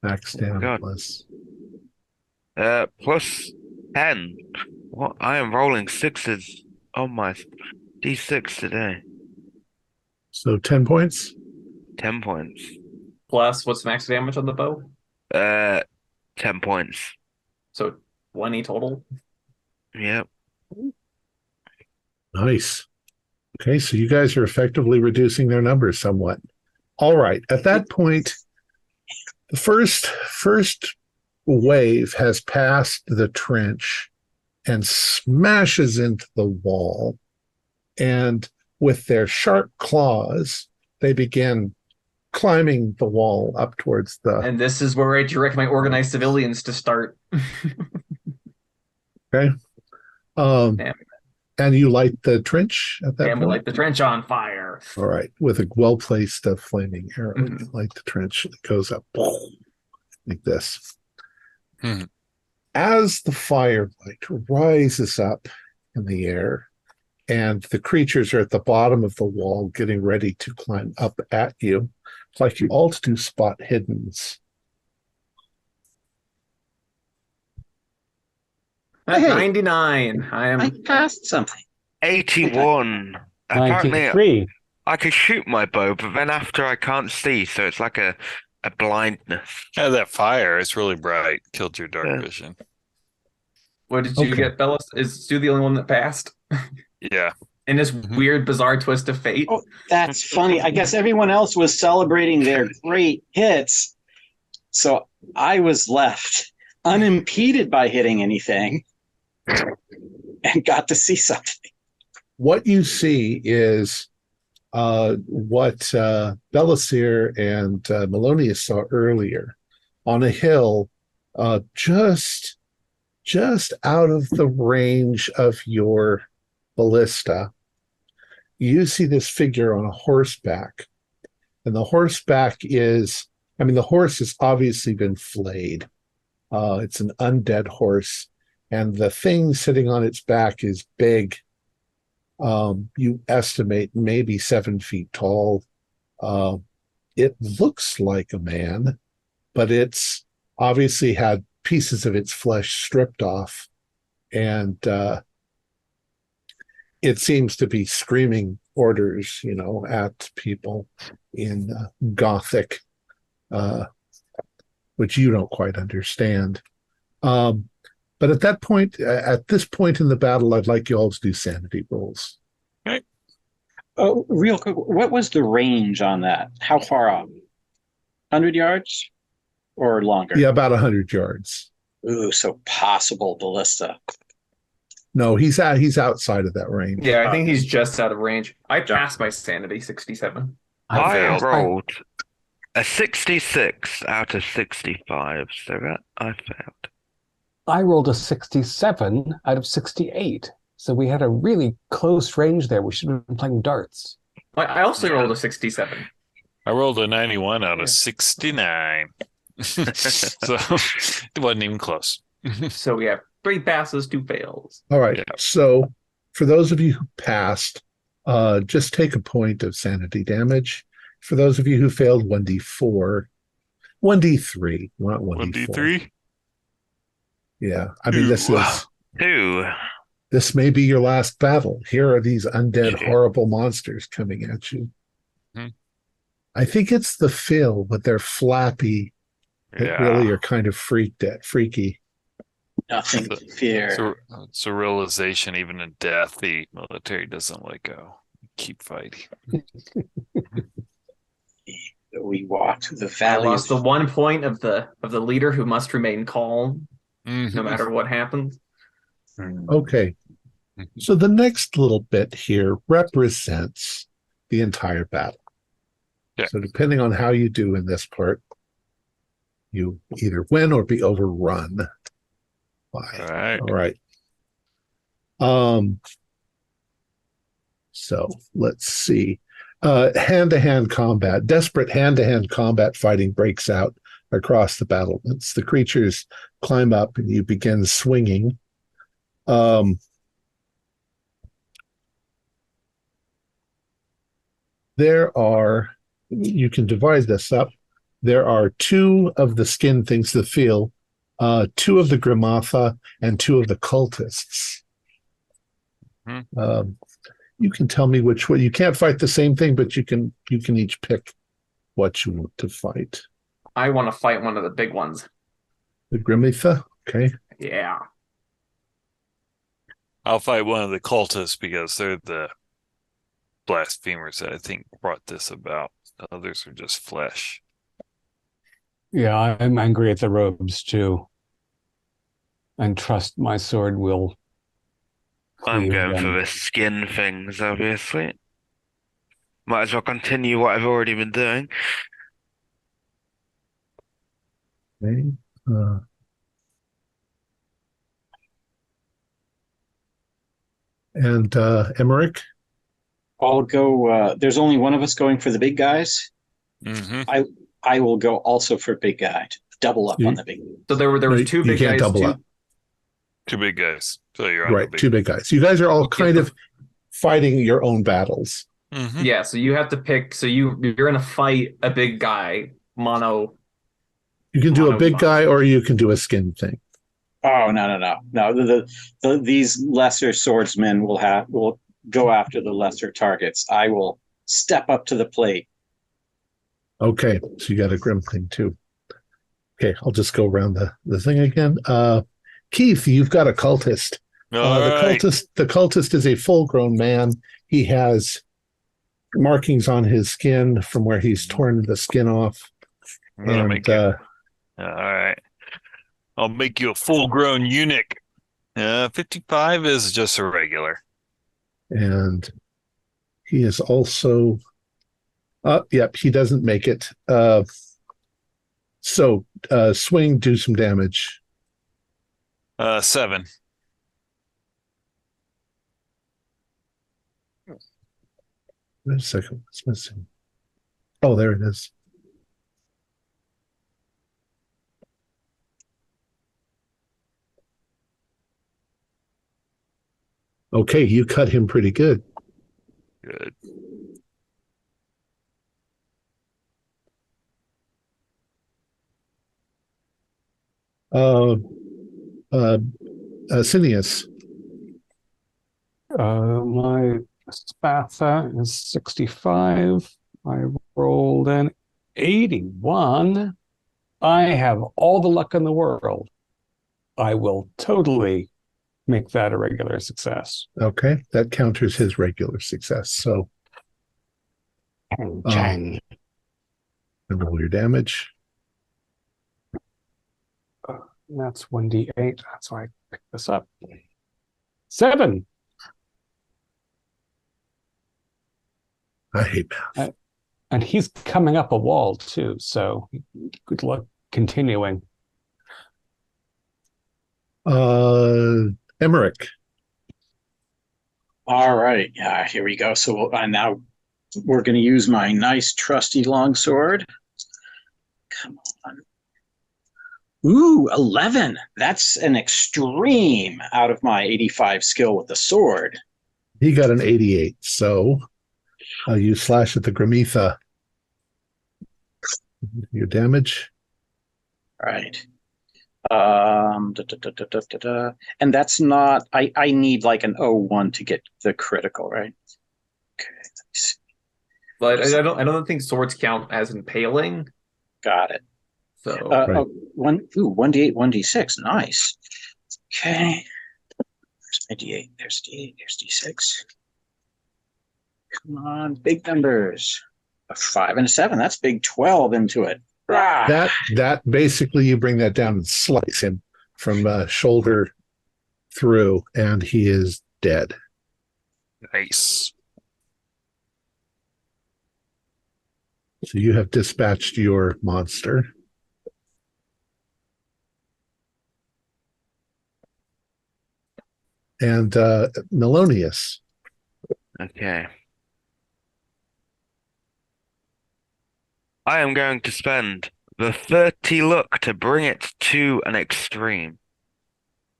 Max down plus 10. What? I am rolling 6s on my D6 today. So 10 points? 10 points. Plus, what's max damage on the bow? 10 points. So 20 total? Yep. Nice. Okay, so you guys are effectively reducing their numbers somewhat. All right. At that point, the first wave has passed the trench and smashes into the wall. And with their sharp claws, they begin climbing the wall up towards the... And this is where I direct my organized civilians to start. Okay. And you light the trench at that point? And we light the trench on fire. All right. With a well-placed flaming arrow, you light the trench. It goes up like this. As the firelight rises up in the air, and the creatures are at the bottom of the wall getting ready to climb up at you, it's like you all do spot hiddens. At 99. I passed something. 81. 93. Apparently, I could shoot my bow, but then after I can't see, so it's like a blindness. Yeah, that fire, it's really bright. Killed your dark vision. What did you get, Bellis? Is Stu the only one that passed? Yeah. In this weird, bizarre twist of fate? Oh, that's funny. I guess everyone else was celebrating their great hits, so I was left unimpeded by hitting anything. and got to see something. What you see is what Belisir and Melonius saw earlier on a hill, just out of the range of your ballista. You see this figure on a horseback, and the horseback is, the horse has obviously been flayed. It's an undead horse, and the thing sitting on its back is big. You estimate maybe 7 feet tall. It looks like a man, but it's obviously had pieces of its flesh stripped off, and it seems to be screaming orders, at people in Gothic, which you don't quite understand. But at this point in the battle, I'd like you all to do sanity rolls. Okay. Oh, real quick, what was the range on that? How far out? 100 yards or longer? Yeah, about 100 yards. Ooh, so possible ballista. No, he's outside of that range. Yeah, I think he's just out of range. I passed my sanity 67. I rolled a 66 out of 65, so that I failed. I rolled a 67 out of 68. So we had a really close range there. We should have been playing darts. I also rolled a 67. I rolled a 91 out of 69. So it wasn't even close. So we have 3 passes, 2 fails. All right. Yeah. So for those of you who passed, just take a point of sanity damage. For those of you who failed, 1d4, 1d3, not 1d4. 1d3? Yeah. This is 2. This may be your last battle. Here are these undead, horrible monsters coming at you. Mm-hmm. I think it's the fill, but they're flappy. That really are kind of freaky. Nothing to fear. It's a realization, even in death, the military doesn't let go. Keep fighting. We walk through the valley. I lost the 1 point of the leader who must remain calm, no matter what happens. Okay. So the next little bit here represents the entire battle. Yeah. So depending on how you do in this part, you either win or be overrun. All right. So let's see. Hand-to-hand combat, desperate hand-to-hand combat fighting breaks out across the battlements. The creatures climb up and you begin swinging. You can divide this up. There are 2 of the skin things that feel, 2 of the Grimatha and 2 of the cultists. You can tell me which one. You can't fight the same thing, but you can each pick what you want to fight. I want to fight one of the big ones. The Grimatha? Okay. Yeah. I'll fight one of the cultists because they're the blasphemers that I think brought this about. The others are just flesh. Yeah, I'm angry at the robes too. And trust my sword will. I'm going for the skin things, obviously. Might as well continue what I've already been doing. Okay. And Emmerich? I'll go. There's only one of us going for the big guys. Mm-hmm. I will go also for big guy. Double up on the big. So there were 2 big guys. Double up. 2 big guys. So you're on right. 2 big guys. You guys are all kind of fighting your own battles. Mm-hmm. Yeah. So you have to pick. So you're going to fight a big guy. Mono. You can do a big guy, or you can do a skin thing. Oh no! These lesser swordsmen will go after the lesser targets. I will step up to the plate. Okay, so you got a grim thing too. Okay, I'll just go around the thing again. Keith, you've got a cultist. The cultist is a full-grown man. He has markings on his skin from where he's torn the skin off. All right. I'll make you a full-grown eunuch 55 is just a regular. And he is also yep, he doesn't make it. So swing, do some damage. 7. Wait a second, what's missing? Oh, there it is. Okay, you cut him pretty good. Good. Cineas. My Spatha is 65. I rolled an 81. I have all the luck in the world. I will totally make that a regular success. Okay, that counters his regular success. So, Chang. And roll your damage. That's 1d8. That's why I picked this up. 7. I hate math. And he's coming up a wall too, so good luck continuing. Emmerich. All right. Yeah, here we go. So now we're going to use my nice trusty longsword. Come on. Ooh, 11. That's an extreme out of my 85 skill with the sword. He got an 88. So you slash at the Gramitha. Your damage. Right. And that's not, I need like an 01 to get the critical, right? Okay. Let me see. But I don't think swords count as impaling. Got it. So right. 1d8, 1d6. Nice. Okay. There's my d8. There's d8. There's d6. Come on, big numbers. A 5 and a 7. That's big 12 into it. That basically you bring that down and slice him from shoulder through, and he is dead. Nice. So you have dispatched your monster. And Melonius. Okay. I am going to spend the 30 luck to bring it to an extreme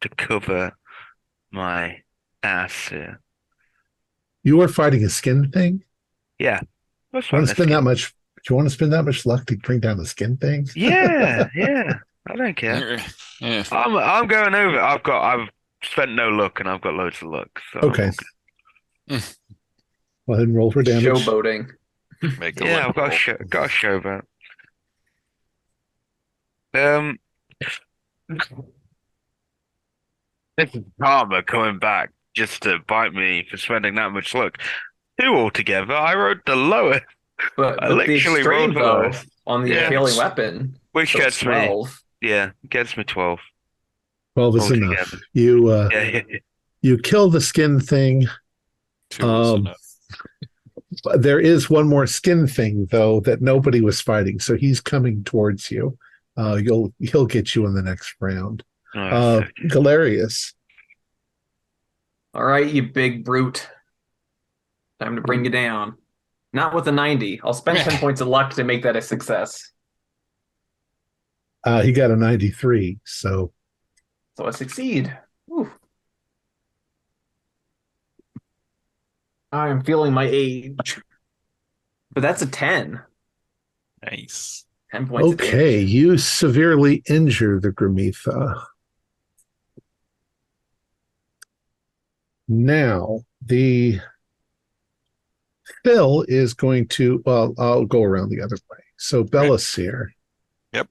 to cover my ass here. You are fighting a skin thing? Yeah. Do you want to spend that much? Do you want to spend that much luck to bring down the skin thing? Yeah, yeah. I don't care. Yeah. I'm going over. I've spent no luck and I've got loads of luck. So okay. Go ahead and roll for damage. Showboating. Yeah, I've got a showboat. This is karma coming back just to bite me for spending that much luck. 2 altogether. I rolled the lowest. But I literally rolled the lowest on the impaling weapon, which so gets 12. me. Yeah, gets me 12. 12 is altogether. Enough. You kill the skin thing. 2 is enough. There is one more skin thing though that nobody was fighting, so he's coming towards you. He'll get you in the next round. Galerius. All right, you big brute. Time to bring you down. Not with a 90. I'll spend 10 points of luck to make that a success. He got a 93, so I succeed. Whew. I'm feeling my age. But that's a 10. Nice. 10 points. Okay, you severely injure the Gramitha. Now, the Phil is going to, well, I'll go around the other way. So Belisir. Yep.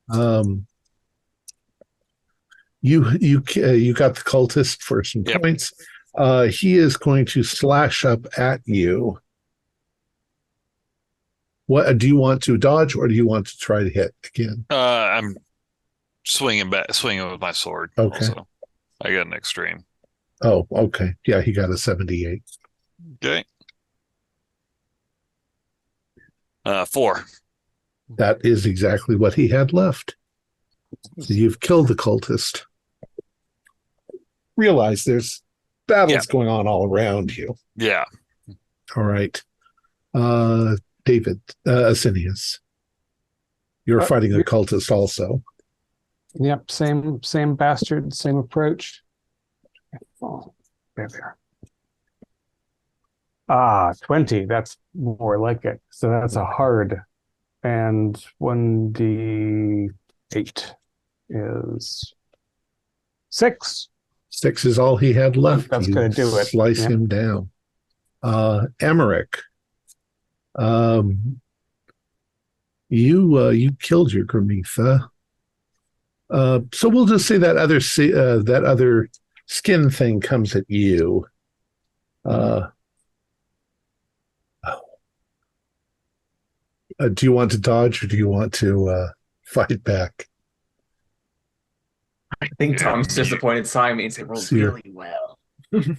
You got the cultist for some points. He is going to slash up at you. What do you want to dodge, or do you want to try to hit again? I'm swinging with my sword. Okay. Also. I got an extreme. Oh, okay. Yeah, he got a 78. Okay. 4. That is exactly what he had left. So you've killed the cultist. Realize there's battles going on all around you. Yeah. All right. David, Asinius. You're fighting a cultist also. Yep, same bastard, same approach. Oh, there we are. 20. That's more like it. So that's a hard. And 1d8 is 6. 6 is all he had left. That's going to do it. Slice him down. Emmerich. You killed your Gramitha. So we'll just say that other skin thing comes at you. Do you want to dodge or do you want to fight back? I think Tom's disappointed Simon means it rolled really well.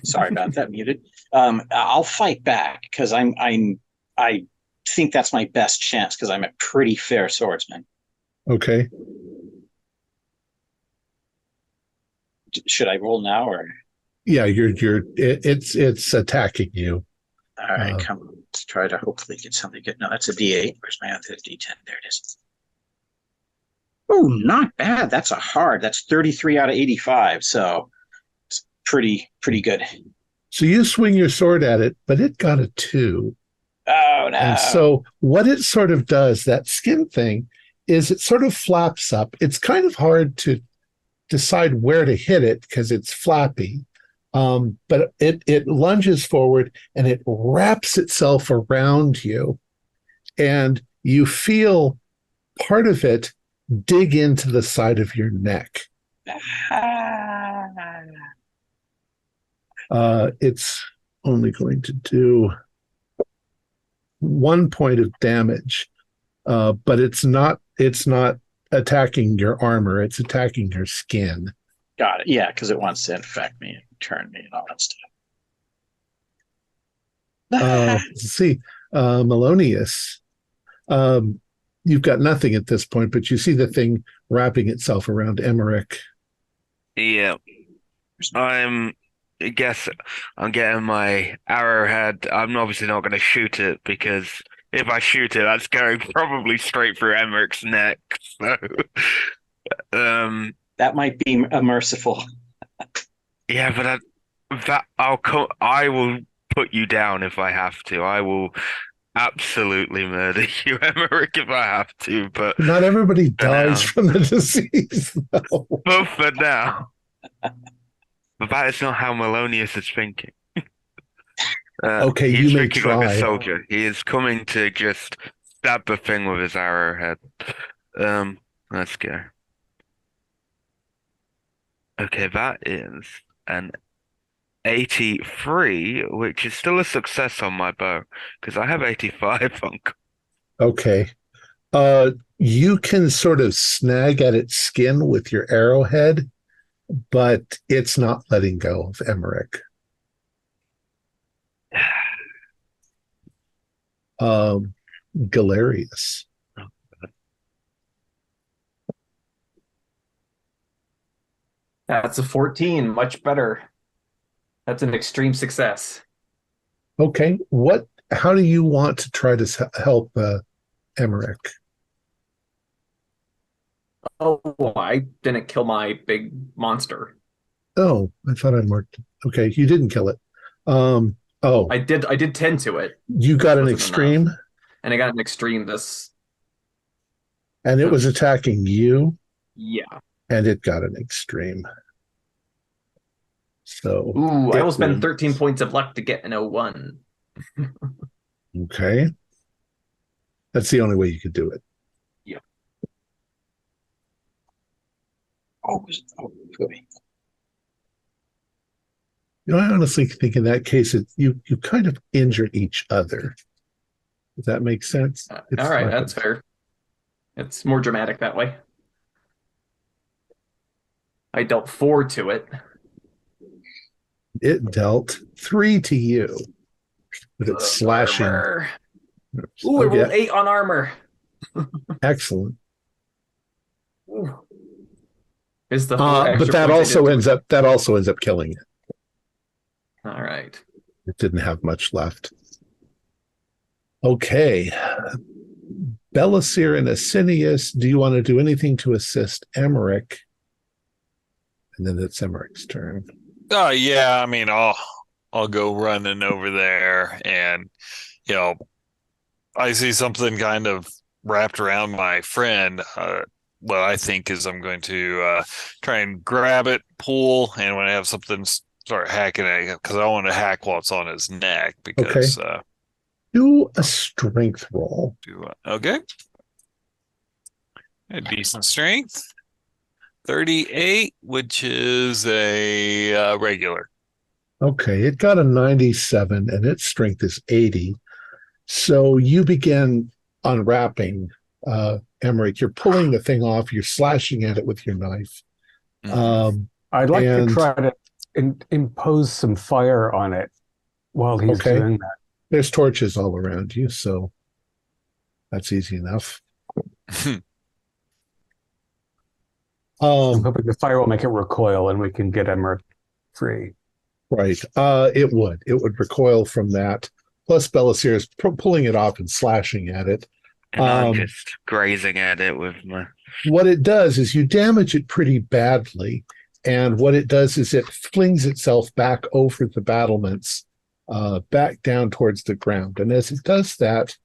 Sorry about that, muted. I'll fight back because I think that's my best chance because I'm a pretty fair swordsman. Okay. Should I roll now or? Yeah, it's attacking you. All right, come on. Let's try to hopefully get something good. No, that's a D8. Where's my other D10? There it is. Oh, not bad. That's a hard. That's 33 out of 85. So it's pretty good. So you swing your sword at it, but it got a 2. Oh, no. And so what it sort of does, that skin thing, is it sort of flaps up. It's kind of hard to decide where to hit it because it's flappy. But it lunges forward and it wraps itself around you. And you feel part of it dig into the side of your neck. It's only going to do 1 point of damage, but it's not attacking your armor. It's attacking your skin. Got it. Yeah, because it wants to infect me and turn me and all that stuff. Let's see, Melonius. You've got nothing at this point, but you see the thing wrapping itself around Emmerich. Yeah. I guess I'm getting my arrowhead. I'm obviously not going to shoot it because if I shoot it, that's going probably straight through Emmerich's neck. So, that might be merciful. Yeah, but I will put you down if I have to. I will absolutely murder you, Emmerich, if I have to. But not everybody dies from the disease, though. But for now. But that is not how Melonius is thinking. Okay, he's you may thinking try. like a soldier. He is coming to just stab the thing with his arrowhead. Let's go. Okay, that is an 83, which is still a success on my bow, because I have 85 on. Okay. You can sort of snag at its skin with your arrowhead, but it's not letting go of Emmerich. Galerius. That's a 14, much better. That's an extreme success. Okay, how do you want to try to help Emmerich? Oh, I didn't kill my big monster. Oh, I thought I marked it. Okay, you didn't kill it. I did 10 to it. You got an extreme? Enough. And I got an extreme And it was attacking you? Yeah. And it got an extreme. So I will spend 13 points of luck to get an 01. Okay. That's the only way you could do it. Yeah. I honestly think in that case you kind of injured each other. Does that make sense? All right, that's fair. It's more dramatic that way. I dealt 4 to it. It dealt 3 to you. With its slashing. Armor. Ooh, I rolled 8 on armor. Excellent. Ooh. Is the but that also ends up killing it. All right. It didn't have much left. Okay. Belisir and Asinius, do you want to do anything to assist Emmerich? And then it's Emmerich's turn. Oh yeah, I mean I'll go running over there, and I see something kind of wrapped around my friend. What I think is I'm going to try and grab it, pull, and when I have something, start hacking it, because I want to hack while it's on his neck. Because do a strength roll. Okay. A decent strength. 38, which is a regular. Okay, it got a 97 and its strength is 80. So you begin unwrapping Emmerich. You're pulling the thing off, you're slashing at it with your knife. I'd like to try to impose some fire on it while he's doing that. There's torches all around you, so that's easy enough. I'm hoping the fire will make it recoil and we can get Emmerich free. Right. It would recoil from that. Plus Belisir is pulling it off and slashing at it. And I'm just grazing at it with my... What it does is you damage it pretty badly. And what it does is it flings itself back over the battlements, back down towards the ground. And as it does that,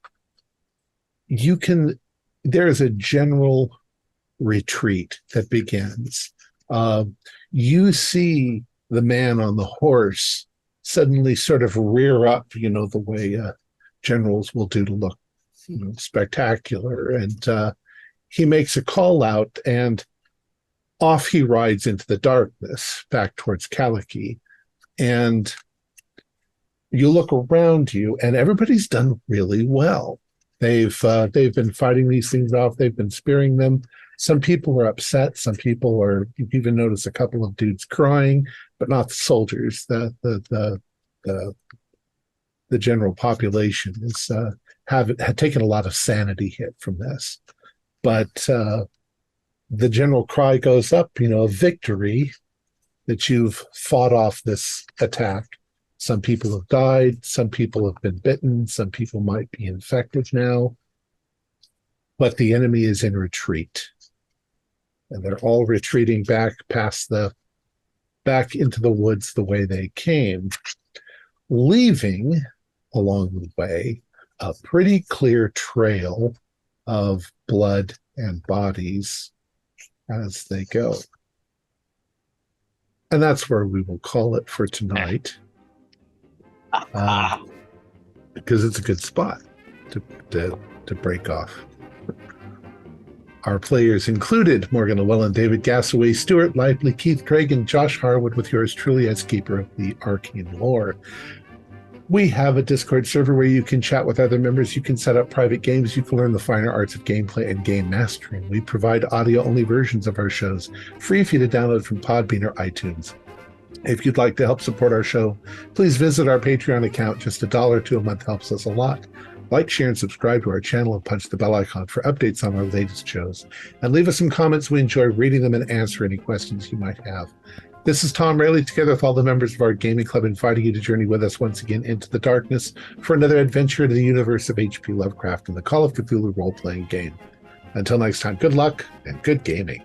there is a general retreat that begins. You see the man on the horse suddenly sort of rear up, the way generals will do to look spectacular. And he makes a call out, and off he rides into the darkness back towards Kaliki. And you look around you, and everybody's done really well. They've been fighting these things off. They've been spearing them. Some people are upset. Some people are. You even notice a couple of dudes crying, but not the soldiers. The general population is had taken a lot of sanity hit from this. But the general cry goes up, a victory that you've fought off this attack. Some people have died. Some people have been bitten. Some people might be infected now. But the enemy is in retreat. And they're all retreating back into the woods the way they came, leaving along the way a pretty clear trail of blood and bodies as they go. And that's where we will call it for tonight. Because it's a good spot to break off. Our players included Morgan Llewellyn, David Gassaway, Stuart Lively, Keith Craig, and Josh Harwood, with yours truly as keeper of the arcane lore. We have a Discord server where you can chat with other members. You can set up private games. You can learn the finer arts of gameplay and game mastering. We provide audio-only versions of our shows, free for you to download from Podbean or iTunes. If you'd like to help support our show, please visit our Patreon account. Just $1 or $2 a month helps us a lot. Like, share, and subscribe to our channel, and punch the bell icon for updates on our latest shows. And leave us some comments. We enjoy reading them and answer any questions you might have. This is Tom Rayleigh, together with all the members of our gaming club, inviting you to journey with us once again into the darkness for another adventure into the universe of H.P. Lovecraft and the Call of Cthulhu role-playing game. Until next time, good luck and good gaming.